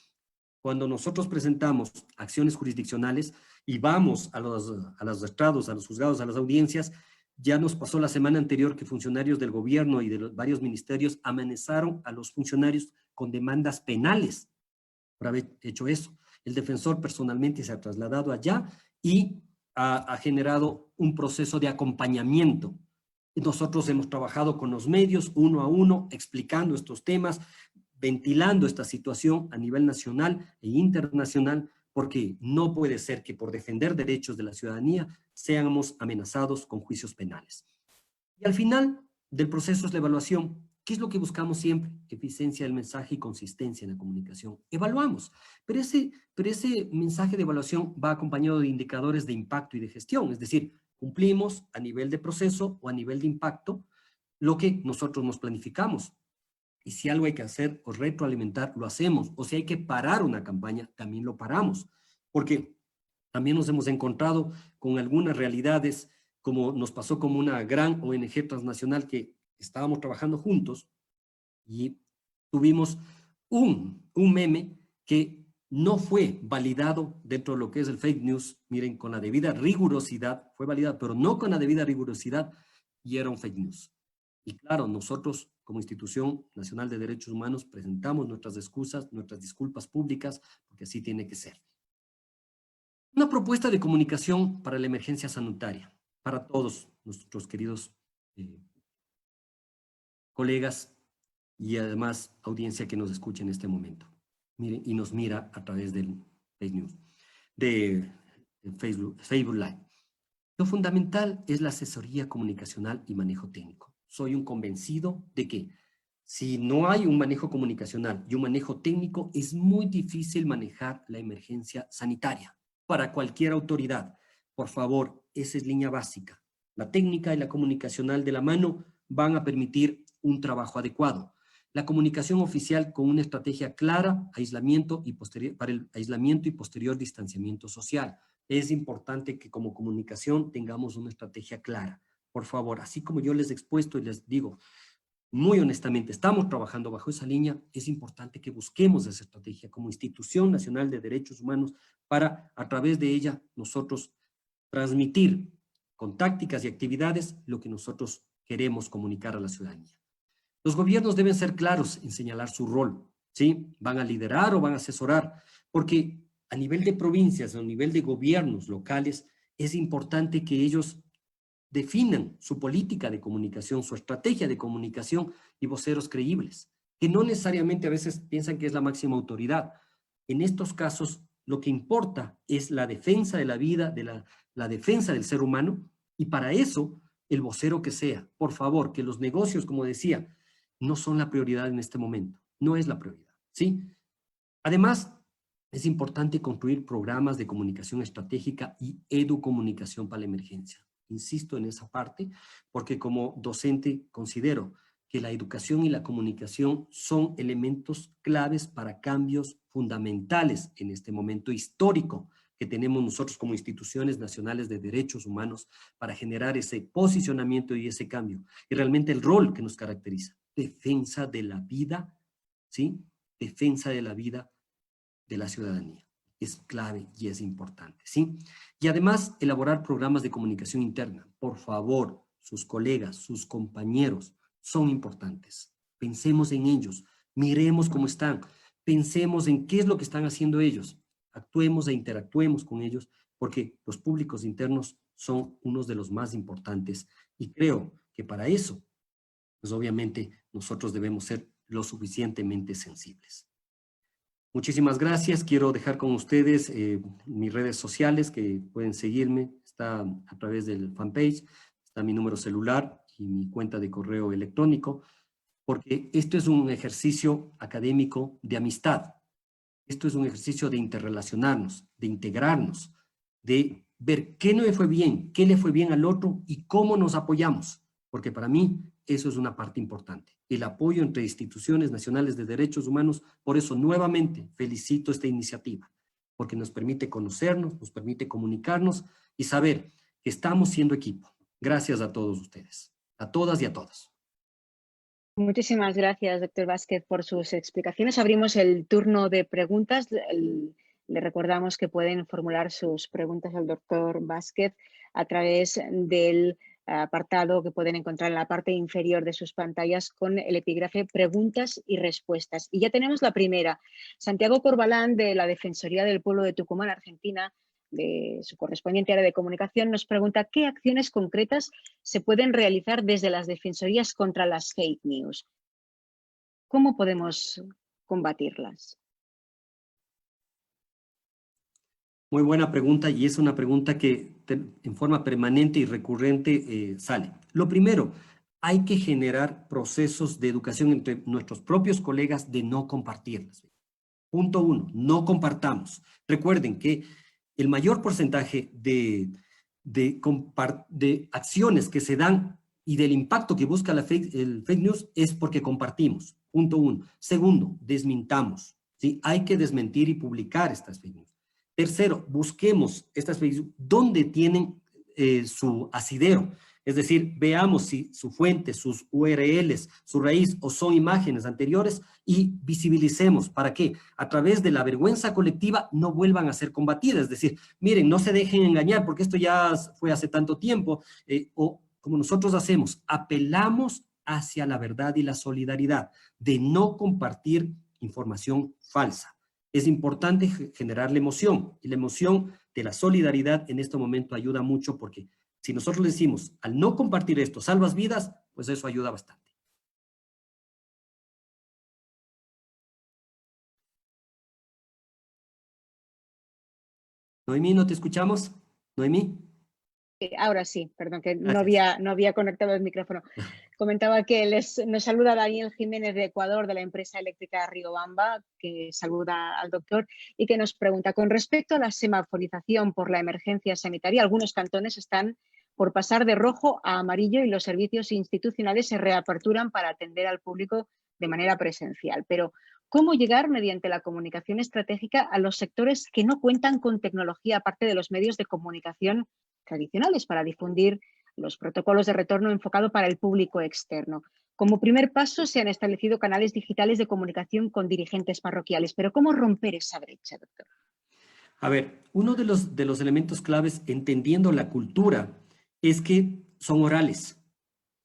S2: cuando nosotros presentamos acciones jurisdiccionales y vamos a los estrados, a los juzgados, a las audiencias, ya nos pasó la semana anterior que funcionarios del gobierno y de los varios ministerios amenazaron a los funcionarios con demandas penales por haber hecho eso. El defensor personalmente se ha trasladado allá y ha generado un proceso de acompañamiento. Nosotros hemos trabajado con los medios uno a uno, explicando estos temas, ventilando esta situación a nivel nacional e internacional, porque no puede ser que por defender derechos de la ciudadanía seamos amenazados con juicios penales. Y al final del proceso es la evaluación. ¿Qué es lo que buscamos siempre? Eficiencia del mensaje y consistencia en la comunicación. Evaluamos, pero ese mensaje de evaluación va acompañado de indicadores de impacto y de gestión, es decir, cumplimos a nivel de proceso o a nivel de impacto lo que nosotros nos planificamos. Y si algo hay que hacer o retroalimentar, lo hacemos. O si hay que parar una campaña, también lo paramos. Porque también nos hemos encontrado con algunas realidades, como nos pasó con una gran ONG transnacional que estábamos trabajando juntos y tuvimos un meme que no fue validado dentro de lo que es el fake news, miren, con la debida rigurosidad, fue validado, pero no con la debida rigurosidad, y era un fake news. Y claro, nosotros como Institución Nacional de Derechos Humanos presentamos nuestras excusas, nuestras disculpas públicas, porque así tiene que ser. Una propuesta de comunicación para la emergencia sanitaria, para todos nuestros queridos colegas y además audiencia que nos escucha en este momento. Miren, y nos mira a través del fake news, de Facebook Live. Lo fundamental es la asesoría comunicacional y manejo técnico. Soy un convencido de que si no hay un manejo comunicacional y un manejo técnico, es muy difícil manejar la emergencia sanitaria para cualquier autoridad. Por favor, esa es línea básica. La técnica y la comunicacional de la mano van a permitir un trabajo adecuado. La comunicación oficial con una estrategia clara, aislamiento y para el aislamiento y posterior distanciamiento social. Es importante que como comunicación tengamos una estrategia clara. Por favor, así como yo les he expuesto y les digo, muy honestamente, estamos trabajando bajo esa línea, es importante que busquemos esa estrategia como Institución Nacional de Derechos Humanos para, a través de ella, nosotros transmitir con tácticas y actividades lo que nosotros queremos comunicar a la ciudadanía. Los gobiernos deben ser claros en señalar su rol, ¿sí? Van a liderar o van a asesorar, porque a nivel de provincias o a nivel de gobiernos locales es importante que ellos definan su política de comunicación, su estrategia de comunicación y voceros creíbles, que no necesariamente a veces piensan que es la máxima autoridad. En estos casos, lo que importa es la defensa de la vida, de la defensa del ser humano, y para eso, el vocero que sea, por favor, que los negocios, como decía, no son la prioridad en este momento, no es la prioridad, ¿sí? Además, es importante construir programas de comunicación estratégica y educomunicación para la emergencia. Insisto en esa parte, porque como docente considero que la educación y la comunicación son elementos claves para cambios fundamentales en este momento histórico que tenemos nosotros como instituciones nacionales de derechos humanos para generar ese posicionamiento y ese cambio. Y realmente el rol que nos caracteriza, defensa de la vida, ¿sí? Defensa de la vida de la ciudadanía. Es clave y es importante, ¿sí? Y además, elaborar programas de comunicación interna. Por favor, sus colegas, sus compañeros son importantes. Pensemos en ellos, miremos cómo están, pensemos en qué es lo que están haciendo ellos. Actuemos e interactuemos con ellos porque los públicos internos son unos de los más importantes y creo que para eso, pues obviamente nosotros debemos ser lo suficientemente sensibles. Muchísimas gracias. Quiero dejar con ustedes mis redes sociales que pueden seguirme. Está a través del fanpage, está mi número celular y mi cuenta de correo electrónico, porque esto es un ejercicio académico de amistad. Esto es un ejercicio de interrelacionarnos, de integrarnos, de ver qué no le fue bien, qué le fue bien al otro y cómo nos apoyamos, porque para mí eso es una parte importante. el apoyo entre instituciones nacionales de derechos humanos. Por eso, nuevamente, felicito esta iniciativa, porque nos permite conocernos, nos permite comunicarnos y saber que estamos siendo equipo. Gracias a todos ustedes, a todas y a todos.
S1: Muchísimas gracias, doctor Vázquez, por sus explicaciones. Abrimos el turno de preguntas. Le recordamos que pueden formular sus preguntas al doctor Vázquez a través del apartado que pueden encontrar en la parte inferior de sus pantallas con el epígrafe preguntas y respuestas. Y ya tenemos la primera. Santiago Corbalán, de la Defensoría del Pueblo de Tucumán, Argentina, de su correspondiente área de comunicación, nos pregunta qué acciones concretas se pueden realizar desde las defensorías contra las fake news. ¿Cómo podemos combatirlas?
S2: Muy buena pregunta, y es una pregunta que en forma permanente y recurrente sale. Lo primero, hay que generar procesos de educación entre nuestros propios colegas de no compartirlas. Punto 1, no compartamos. Recuerden que el mayor porcentaje de acciones que se dan y del impacto que busca el fake news es porque compartimos. Punto 1. Segundo, desmintamos. ¿Sí? Hay que desmentir y publicar estas fake news. Tercero, busquemos estas fake news donde tienen su asidero. Es decir, veamos si su fuente, sus URLs, su raíz o son imágenes anteriores y visibilicemos. ¿Para qué? A través de la vergüenza colectiva no vuelvan a ser combatidas. Es decir, miren, no se dejen engañar porque esto ya fue hace tanto tiempo. O como nosotros hacemos, apelamos hacia la verdad y la solidaridad de no compartir información falsa. Es importante generar la emoción, y la emoción de la solidaridad en este momento ayuda mucho porque si nosotros le decimos, al no compartir esto, salvas vidas, pues eso ayuda bastante. Noemí, ¿no te escuchamos? Noemí.
S1: Ahora sí, perdón, que no
S2: Gracias.
S1: había conectado el micrófono. Comentaba que nos saluda Daniel Jiménez de Ecuador, de la empresa eléctrica Riobamba, que saluda al doctor y que nos pregunta, con respecto a la semaforización por la emergencia sanitaria, algunos cantones están por pasar de rojo a amarillo y los servicios institucionales se reaperturan para atender al público de manera presencial. Pero, ¿cómo llegar mediante la comunicación estratégica a los sectores que no cuentan con tecnología, aparte de los medios de comunicación tradicionales, para difundir los protocolos de retorno enfocado para el público externo? Como primer paso, se han establecido canales digitales de comunicación con dirigentes parroquiales. Pero ¿cómo romper esa brecha, doctor?
S2: A ver, uno de los elementos claves, entendiendo la cultura, es que son orales.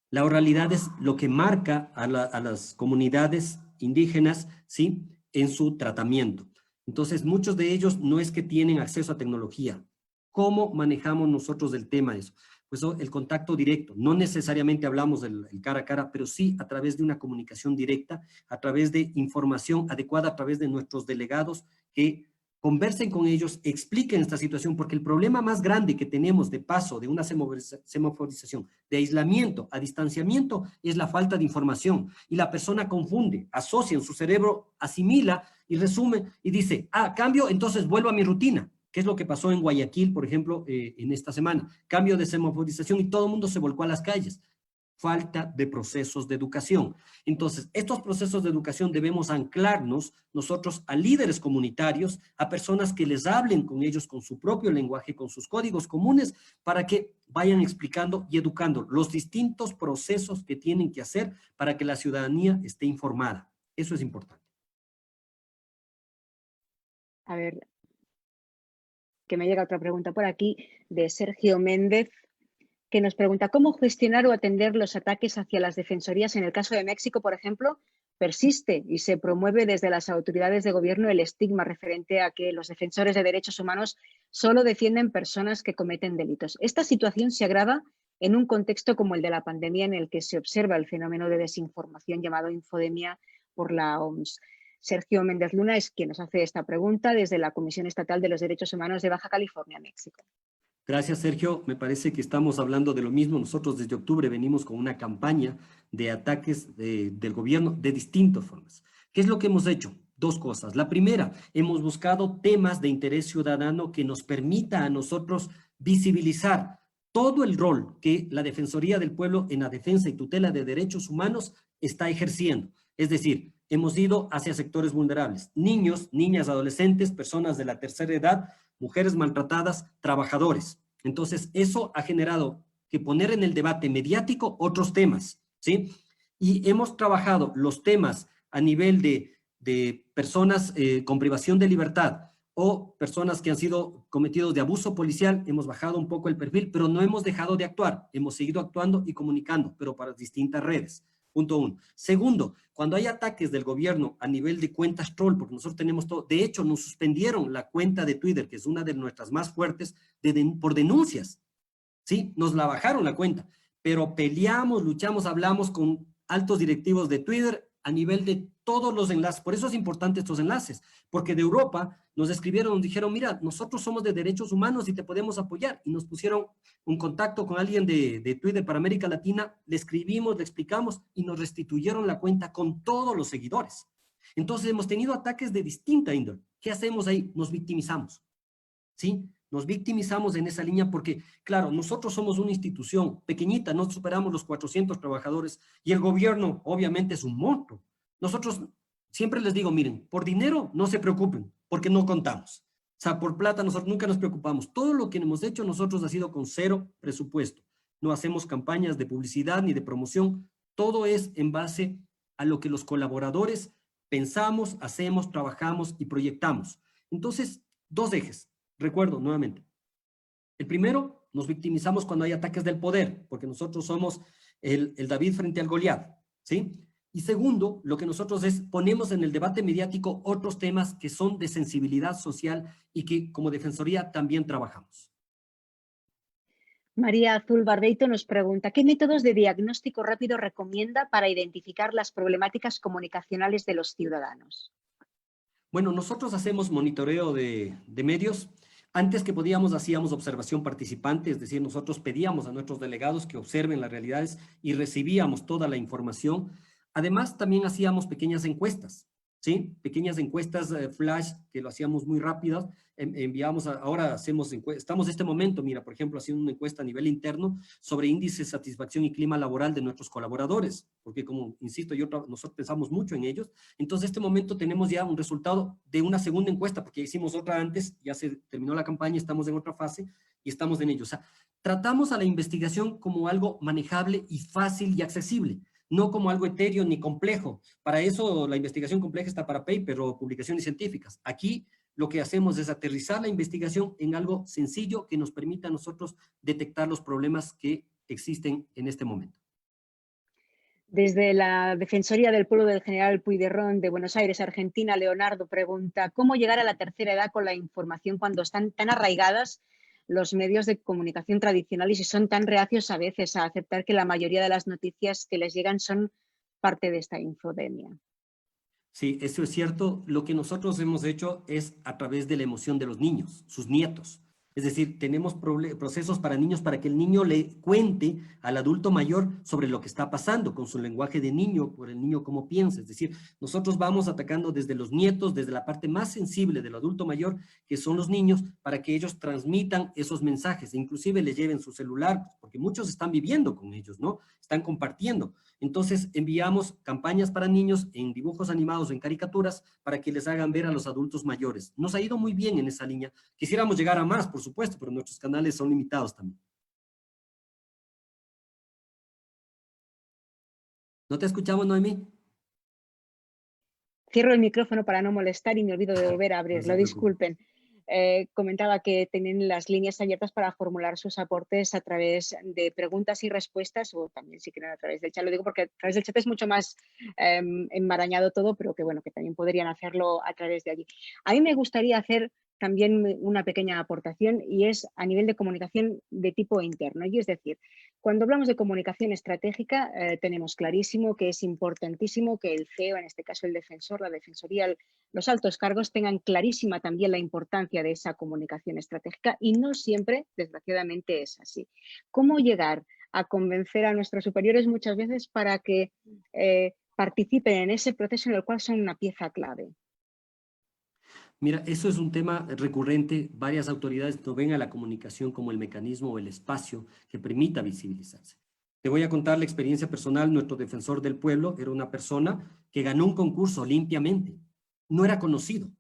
S2: La oralidad es lo que marca a las comunidades indígenas, ¿sí?, en su tratamiento. Entonces, muchos de ellos no es que tienen acceso a tecnología. ¿Cómo manejamos nosotros el tema de eso? Pues el contacto directo. No necesariamente hablamos del cara a cara, pero sí a través de una comunicación directa, a través de información adecuada, a través de nuestros delegados que conversen con ellos, expliquen esta situación, porque el problema más grande que tenemos de paso de una semaforización, de aislamiento a distanciamiento, es la falta de información. Y la persona confunde, asocia en su cerebro, asimila y resume y dice, cambio, entonces vuelvo a mi rutina. ¿Qué es lo que pasó en Guayaquil, por ejemplo, en esta semana? Cambio de semaforización y todo el mundo se volcó a las calles. Falta de procesos de educación. Entonces, estos procesos de educación debemos anclarnos nosotros a líderes comunitarios, a personas que les hablen con ellos con su propio lenguaje, con sus códigos comunes, para que vayan explicando y educando los distintos procesos que tienen que hacer para que la ciudadanía esté informada. Eso es importante.
S1: A ver, que me llega otra pregunta por aquí de Sergio Méndez, que nos pregunta cómo gestionar o atender los ataques hacia las defensorías. En el caso de México, por ejemplo, persiste y se promueve desde las autoridades de gobierno el estigma referente a que los defensores de derechos humanos solo defienden personas que cometen delitos. Esta situación se agrava en un contexto como el de la pandemia, en el que se observa el fenómeno de desinformación llamado infodemia por la OMS. Sergio Méndez Luna es quien nos hace esta pregunta desde la Comisión Estatal de los Derechos Humanos de Baja California, México.
S2: Gracias, Sergio. Me parece que estamos hablando de lo mismo. Nosotros desde octubre venimos con una campaña de ataques del gobierno de distintas formas. ¿Qué es lo que hemos hecho? Dos cosas. La primera, hemos buscado temas de interés ciudadano que nos permita a nosotros visibilizar todo el rol que la Defensoría del Pueblo en la defensa y tutela de derechos humanos está ejerciendo. Es decir, hemos ido hacia sectores vulnerables, niños, niñas, adolescentes, personas de la tercera edad, mujeres maltratadas, trabajadores. Entonces, eso ha generado que poner en el debate mediático otros temas, ¿sí? Y hemos trabajado los temas a nivel de personas con privación de libertad o personas que han sido cometidos de abuso policial, hemos bajado un poco el perfil, pero no hemos dejado de actuar, hemos seguido actuando y comunicando, pero para distintas redes. Punto uno. Segundo, cuando hay ataques del gobierno a nivel de cuentas troll, porque nosotros tenemos todo, de hecho nos suspendieron la cuenta de Twitter, que es una de nuestras más fuertes, por denuncias, ¿sí? Nos la bajaron la cuenta, pero peleamos, luchamos, hablamos con altos directivos de Twitter a nivel de todos los enlaces. Por eso es importante estos enlaces, porque de Europa nos escribieron, nos dijeron, mira, nosotros somos de derechos humanos y te podemos apoyar. Y nos pusieron un contacto con alguien de Twitter para América Latina, le escribimos, le explicamos y nos restituyeron la cuenta con todos los seguidores. Entonces hemos tenido ataques de distinta índole. ¿Qué hacemos ahí? Nos victimizamos, ¿sí? Nos victimizamos en esa línea porque, claro, nosotros somos una institución pequeñita, no superamos los 400 trabajadores y el gobierno obviamente es un monstruo. Nosotros siempre les digo, miren, por dinero no se preocupen, porque no contamos. O sea, por plata nosotros nunca nos preocupamos. Todo lo que hemos hecho nosotros ha sido con cero presupuesto. No hacemos campañas de publicidad ni de promoción. Todo es en base a lo que los colaboradores pensamos, hacemos, trabajamos y proyectamos. Entonces, dos ejes. Recuerdo nuevamente, el primero, nos victimizamos cuando hay ataques del poder, porque nosotros somos el David frente al Goliat, ¿sí? Y segundo, lo que nosotros ponemos en el debate mediático otros temas que son de sensibilidad social y que como Defensoría también trabajamos.
S1: María Azul Barbeito nos pregunta, ¿qué métodos de diagnóstico rápido recomienda para identificar las problemáticas comunicacionales de los ciudadanos?
S2: Bueno, nosotros hacemos monitoreo de medios. Antes que podíamos, hacíamos observación participante, es decir, nosotros pedíamos a nuestros delegados que observen las realidades y recibíamos toda la información. Además, también hacíamos pequeñas encuestas, ¿sí? Pequeñas encuestas flash que lo hacíamos muy rápidas. Enviamos, ahora hacemos estamos en este momento, mira, por ejemplo, haciendo una encuesta a nivel interno sobre índice de satisfacción y clima laboral de nuestros colaboradores, porque como insisto, nosotros pensamos mucho en ellos. Entonces, en este momento tenemos ya un resultado de una segunda encuesta, porque hicimos otra antes, ya se terminó la campaña, estamos en otra fase y estamos en ello. O sea, tratamos a la investigación como algo manejable y fácil y accesible, no como algo etéreo ni complejo. Para eso la investigación compleja está para paper o publicaciones científicas. Aquí lo que hacemos es aterrizar la investigación en algo sencillo que nos permita a nosotros detectar los problemas que existen en este momento.
S1: Desde la Defensoría del Pueblo del General Pueyrredón de Buenos Aires, Argentina, Leonardo pregunta, ¿cómo llegar a la tercera edad con la información cuando están tan arraigadas los medios de comunicación tradicionales y son tan reacios a veces a aceptar que la mayoría de las noticias que les llegan son parte de esta infodemia?
S2: Sí, eso es cierto. Lo que nosotros hemos hecho es a través de la emoción de los niños, sus nietos. Es decir, tenemos procesos para niños para que el niño le cuente al adulto mayor sobre lo que está pasando con su lenguaje de niño, por el niño cómo piensa. Es decir, nosotros vamos atacando desde los nietos, desde la parte más sensible del adulto mayor, que son los niños, para que ellos transmitan esos mensajes, e inclusive le lleven su celular, porque muchos están viviendo con ellos, ¿no? Están compartiendo. Entonces enviamos campañas para niños en dibujos animados, en caricaturas, para que les hagan ver a los adultos mayores. Nos ha ido muy bien en esa línea. Quisiéramos llegar a más, por supuesto, pero nuestros canales son limitados también. ¿No te escuchamos, Noemí?
S1: Cierro el micrófono para no molestar y me olvido de volver a
S2: No
S1: abrirlo,
S2: se preocupe.
S1: disculpen. Comentaba que tienen las líneas abiertas para formular sus aportes a través de preguntas y respuestas o también si quieren a través del chat. Lo digo porque a través del chat es mucho más enmarañado todo, pero que bueno, que también podrían hacerlo a través de allí. A mí me gustaría hacer también una pequeña aportación y es a nivel de comunicación de tipo interno. Y es decir, cuando hablamos de comunicación estratégica, tenemos clarísimo que es importantísimo que el CEO, en este caso el defensor, la defensoría, los altos cargos tengan clarísima también la importancia de esa comunicación estratégica y no siempre, desgraciadamente, es así. ¿Cómo llegar a convencer a nuestros superiores muchas veces para que participen en ese proceso en el cual son una pieza clave?
S2: Mira, eso es un tema recurrente. Varias autoridades no ven a la comunicación como el mecanismo o el espacio que permita visibilizarse. Te voy a contar la experiencia personal. Nuestro defensor del pueblo era una persona que ganó un concurso limpiamente. No era conocido.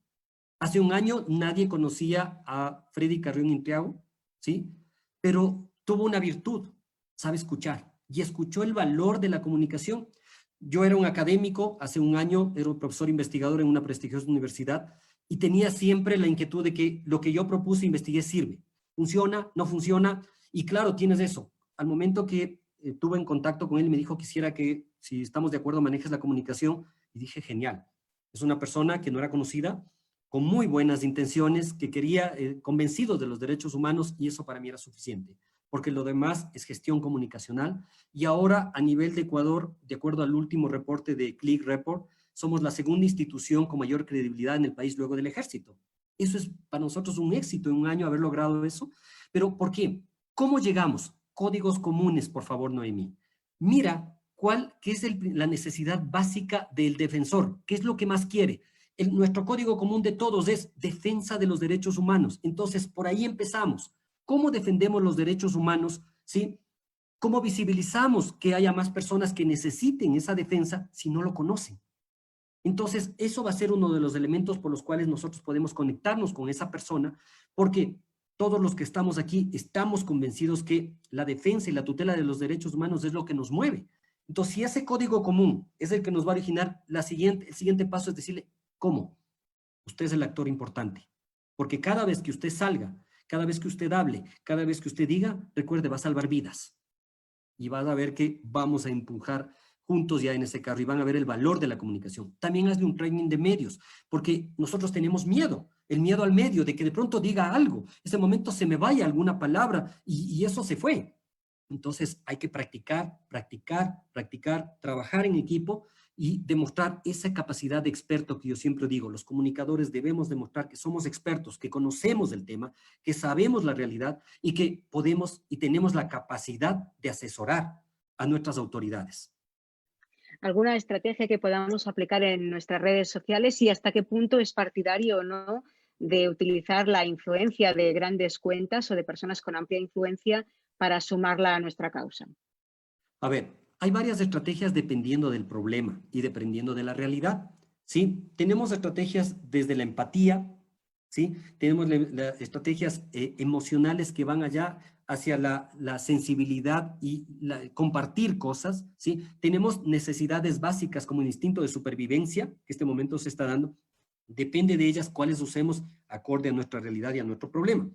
S2: Hace un año nadie conocía a Freddy Carrión Intriago, ¿sí? Pero tuvo una virtud, sabe escuchar, y escuchó el valor de la comunicación. Yo era un académico, hace un año era un profesor investigador en una prestigiosa universidad, y tenía siempre la inquietud de que lo que yo propuse, investigué, sirve. ¿Funciona? ¿No funciona? Y claro, tienes eso. Al momento que tuve en contacto con él, me dijo quisiera que, si estamos de acuerdo, manejes la comunicación, y dije, genial. Es una persona que no era conocida, con muy buenas intenciones, que quería, convencido de los derechos humanos, y eso para mí era suficiente, porque lo demás es gestión comunicacional. Y ahora, a nivel de Ecuador, de acuerdo al último reporte de Click Report, somos la segunda institución con mayor credibilidad en el país luego del ejército. Eso es para nosotros un éxito en un año haber logrado eso. Pero ¿por qué? ¿Cómo llegamos? Códigos comunes, por favor, Noemí. Mira qué es la necesidad básica del defensor, qué es lo que más quiere. Nuestro código común de todos es defensa de los derechos humanos. Entonces, por ahí empezamos. ¿Cómo defendemos los derechos humanos? ¿Sí? ¿Cómo visibilizamos que haya más personas que necesiten esa defensa si no lo conocen? Entonces, eso va a ser uno de los elementos por los cuales nosotros podemos conectarnos con esa persona, porque todos los que estamos aquí estamos convencidos que la defensa y la tutela de los derechos humanos es lo que nos mueve. Entonces, si ese código común es el que nos va a originar, el siguiente paso es decirle, ¿cómo? Usted es el actor importante, porque cada vez que usted salga, cada vez que usted hable, cada vez que usted diga, recuerde, va a salvar vidas. Y vas a ver que vamos a empujar juntos ya en ese carro y van a ver el valor de la comunicación. También hazle un training de medios, porque nosotros tenemos miedo, el miedo al medio, de que de pronto diga algo, ese momento se me vaya alguna palabra y eso se fue. Entonces hay que practicar, practicar, practicar, trabajar en equipo y demostrar esa capacidad de experto que yo siempre digo. Los comunicadores debemos demostrar que somos expertos, que conocemos el tema, que sabemos la realidad y que podemos y tenemos la capacidad de asesorar a nuestras autoridades.
S1: ¿Alguna estrategia que podamos aplicar en nuestras redes sociales y hasta qué punto es partidario o no de utilizar la influencia de grandes cuentas o de personas con amplia influencia para sumarla a nuestra causa?
S2: A ver, hay varias estrategias dependiendo del problema y dependiendo de la realidad, ¿sí? Tenemos estrategias desde la empatía, ¿sí? Tenemos estrategias emocionales que van allá hacia la sensibilidad y compartir cosas, ¿sí? Tenemos necesidades básicas como el instinto de supervivencia, que este momento se está dando. Depende de ellas cuáles usemos acorde a nuestra realidad y a nuestro problema.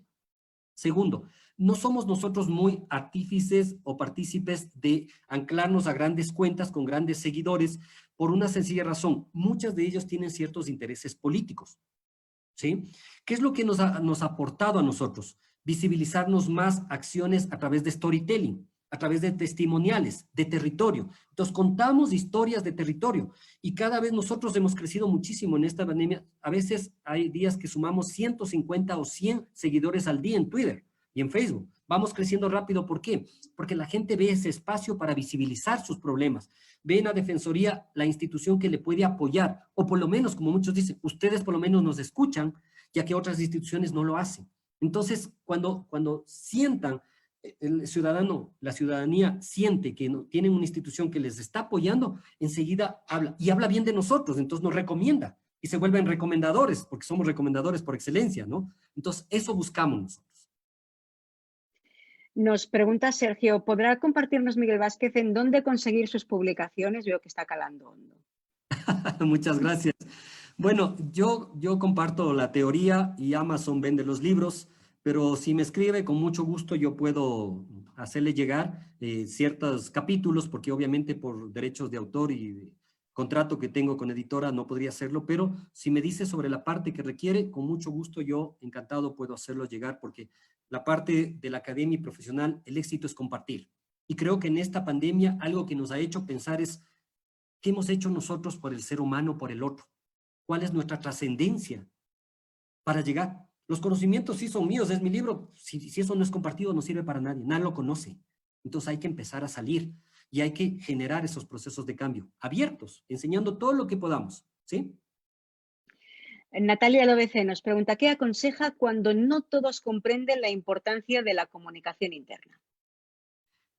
S2: Segundo, no somos nosotros muy artífices o partícipes de anclarnos a grandes cuentas con grandes seguidores por una sencilla razón. Muchas de ellos tienen ciertos intereses políticos, ¿sí? ¿Qué es lo que nos ha aportado a nosotros? Visibilizarnos más acciones a través de storytelling, a través de testimoniales, de territorio. Entonces, contamos historias de territorio y cada vez nosotros hemos crecido muchísimo en esta pandemia. A veces hay días que sumamos 150 o 100 seguidores al día en Twitter y en Facebook. Vamos creciendo rápido. ¿Por qué? Porque la gente ve ese espacio para visibilizar sus problemas. Ve en la Defensoría la institución que le puede apoyar, o por lo menos, como muchos dicen, ustedes por lo menos nos escuchan, ya que otras instituciones no lo hacen. Entonces, cuando sientan, el ciudadano, la ciudadanía siente que no, tienen una institución que les está apoyando, enseguida habla, y habla bien de nosotros, entonces nos recomienda, y se vuelven recomendadores, porque somos recomendadores por excelencia, ¿no? Entonces, eso buscamos nosotros.
S1: Nos pregunta Sergio, ¿podrá compartirnos Miguel Vázquez en dónde conseguir sus publicaciones? Veo que está calando hondo.
S2: Muchas gracias. Bueno, yo comparto la teoría y Amazon vende los libros, pero si me escribe, con mucho gusto yo puedo hacerle llegar ciertos capítulos, porque obviamente por derechos de autor y de contrato que tengo con editora no podría hacerlo, pero si me dice sobre la parte que requiere, con mucho gusto yo encantado puedo hacerlo llegar, porque la parte de la academia profesional, el éxito es compartir. Y creo que en esta pandemia algo que nos ha hecho pensar es ¿qué hemos hecho nosotros por el ser humano, por el otro? ¿Cuál es nuestra trascendencia para llegar? Los conocimientos sí son míos, es mi libro. Si eso no es compartido, no sirve para nadie. Nadie lo conoce. Entonces hay que empezar a salir y hay que generar esos procesos de cambio abiertos, enseñando todo lo que podamos, ¿sí?
S1: Natalia Lobece nos pregunta, ¿qué aconseja cuando no todos comprenden la importancia de la comunicación interna?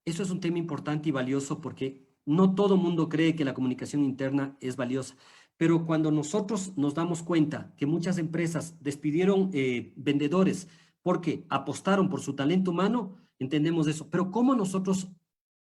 S2: Eso es un tema importante y valioso porque no todo mundo cree que la comunicación interna es valiosa. Pero cuando nosotros nos damos cuenta que muchas empresas despidieron vendedores porque apostaron por su talento humano, entendemos eso. Pero ¿cómo nosotros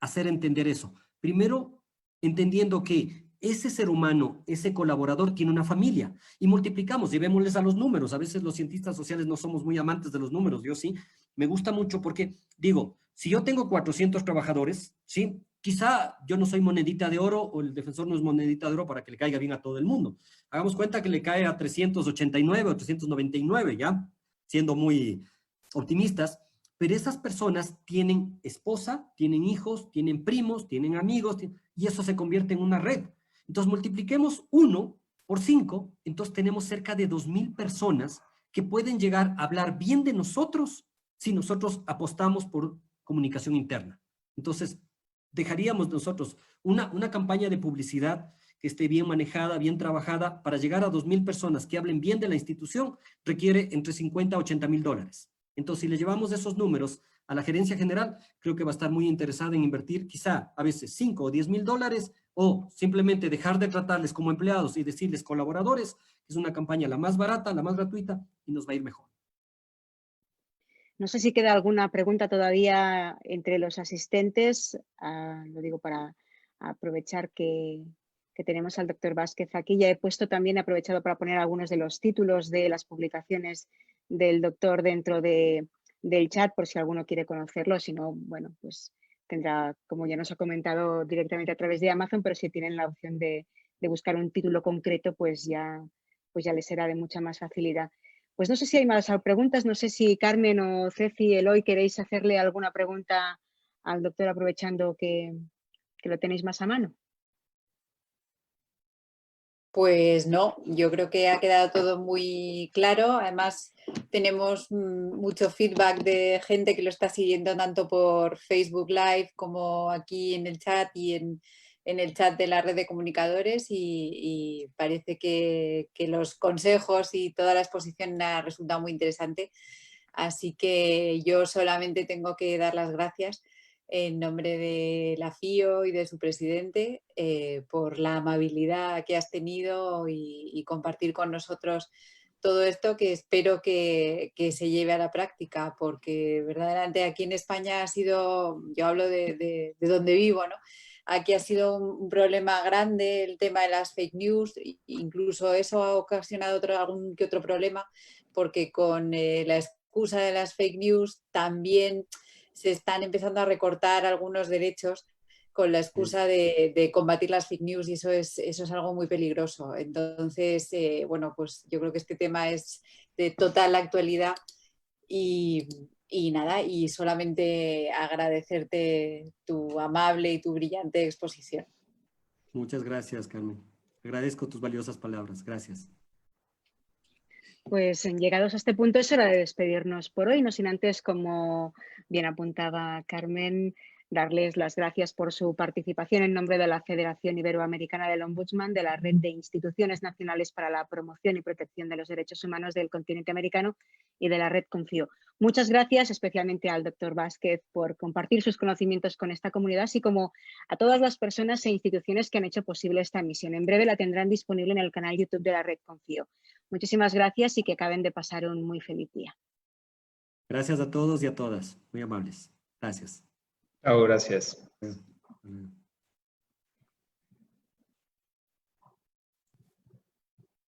S2: hacer entender eso? Primero, entendiendo que ese ser humano, ese colaborador tiene una familia y multiplicamos, llevémosles a los números. A veces los cientistas sociales no somos muy amantes de los números, yo sí. Me gusta mucho porque digo, si yo tengo 400 trabajadores, ¿sí? Quizá yo no soy monedita de oro o el defensor no es monedita de oro para que le caiga bien a todo el mundo. Hagamos cuenta que le cae a 389 o 399, ¿ya? Siendo muy optimistas, pero esas personas tienen esposa, tienen hijos, tienen primos, tienen amigos, y eso se convierte en una red. Entonces multipliquemos 1 por 5, entonces tenemos cerca de 2,000 personas que pueden llegar a hablar bien de nosotros si nosotros apostamos por comunicación interna. Entonces, dejaríamos nosotros una campaña de publicidad que esté bien manejada, bien trabajada, para llegar a 2,000 personas que hablen bien de la institución, requiere entre 50 a 80 mil dólares. Entonces, si le llevamos esos números a la gerencia general, creo que va a estar muy interesada en invertir quizá a veces 5 o 10 mil dólares o simplemente dejar de tratarles como empleados y decirles colaboradores, que es una campaña la más barata, la más gratuita y nos va a ir mejor.
S1: No sé si queda alguna pregunta todavía entre los asistentes. Lo digo para aprovechar que tenemos al doctor Vázquez aquí. Ya he puesto también, he aprovechado para poner algunos de los títulos de las publicaciones del doctor dentro del chat, por si alguno quiere conocerlo. Si no, bueno, pues tendrá, como ya nos ha comentado, directamente a través de Amazon, pero si tienen la opción de buscar un título concreto, pues ya les será de mucha más facilidad. Pues no sé si hay más preguntas, no sé si Carmen o Ceci, Eloy, queréis hacerle alguna pregunta al doctor aprovechando que lo tenéis más a mano.
S3: Pues no, yo creo que ha quedado todo muy claro. Además, tenemos mucho feedback de gente que lo está siguiendo tanto por Facebook Live como aquí en el chat y en el chat de la red de comunicadores y parece que los consejos y toda la exposición ha resultado muy interesante. Así que yo solamente tengo que dar las gracias en nombre de la FIO y de su presidente por la amabilidad que has tenido y compartir con nosotros todo esto que espero que se lleve a la práctica, porque verdaderamente aquí en España ha sido, yo hablo de donde vivo, ¿no? Aquí ha sido un problema grande el tema de las fake news, incluso eso ha ocasionado algún que otro problema, porque con la excusa de las fake news también se están empezando a recortar algunos derechos con la excusa de combatir las fake news y eso es algo muy peligroso. Entonces, bueno, pues yo creo que este tema es de total actualidad y nada, y solamente agradecerte tu amable y tu brillante exposición.
S2: Muchas gracias, Carmen. Agradezco tus valiosas palabras. Gracias.
S1: Pues llegados a este punto es hora de despedirnos por hoy, no sin antes, como bien apuntaba Carmen, darles las gracias por su participación en nombre de la Federación Iberoamericana del Ombudsman, de la Red de Instituciones Nacionales para la Promoción y Protección de los Derechos Humanos del continente americano y de la Red Confío. Muchas gracias especialmente al doctor Vázquez por compartir sus conocimientos con esta comunidad, así como a todas las personas e instituciones que han hecho posible esta misión. En breve la tendrán disponible en el canal YouTube de la Red Confío. Muchísimas gracias y que acaben de pasar un muy feliz día.
S2: Gracias a todos y a todas. Muy amables. Gracias.
S4: Chao, gracias.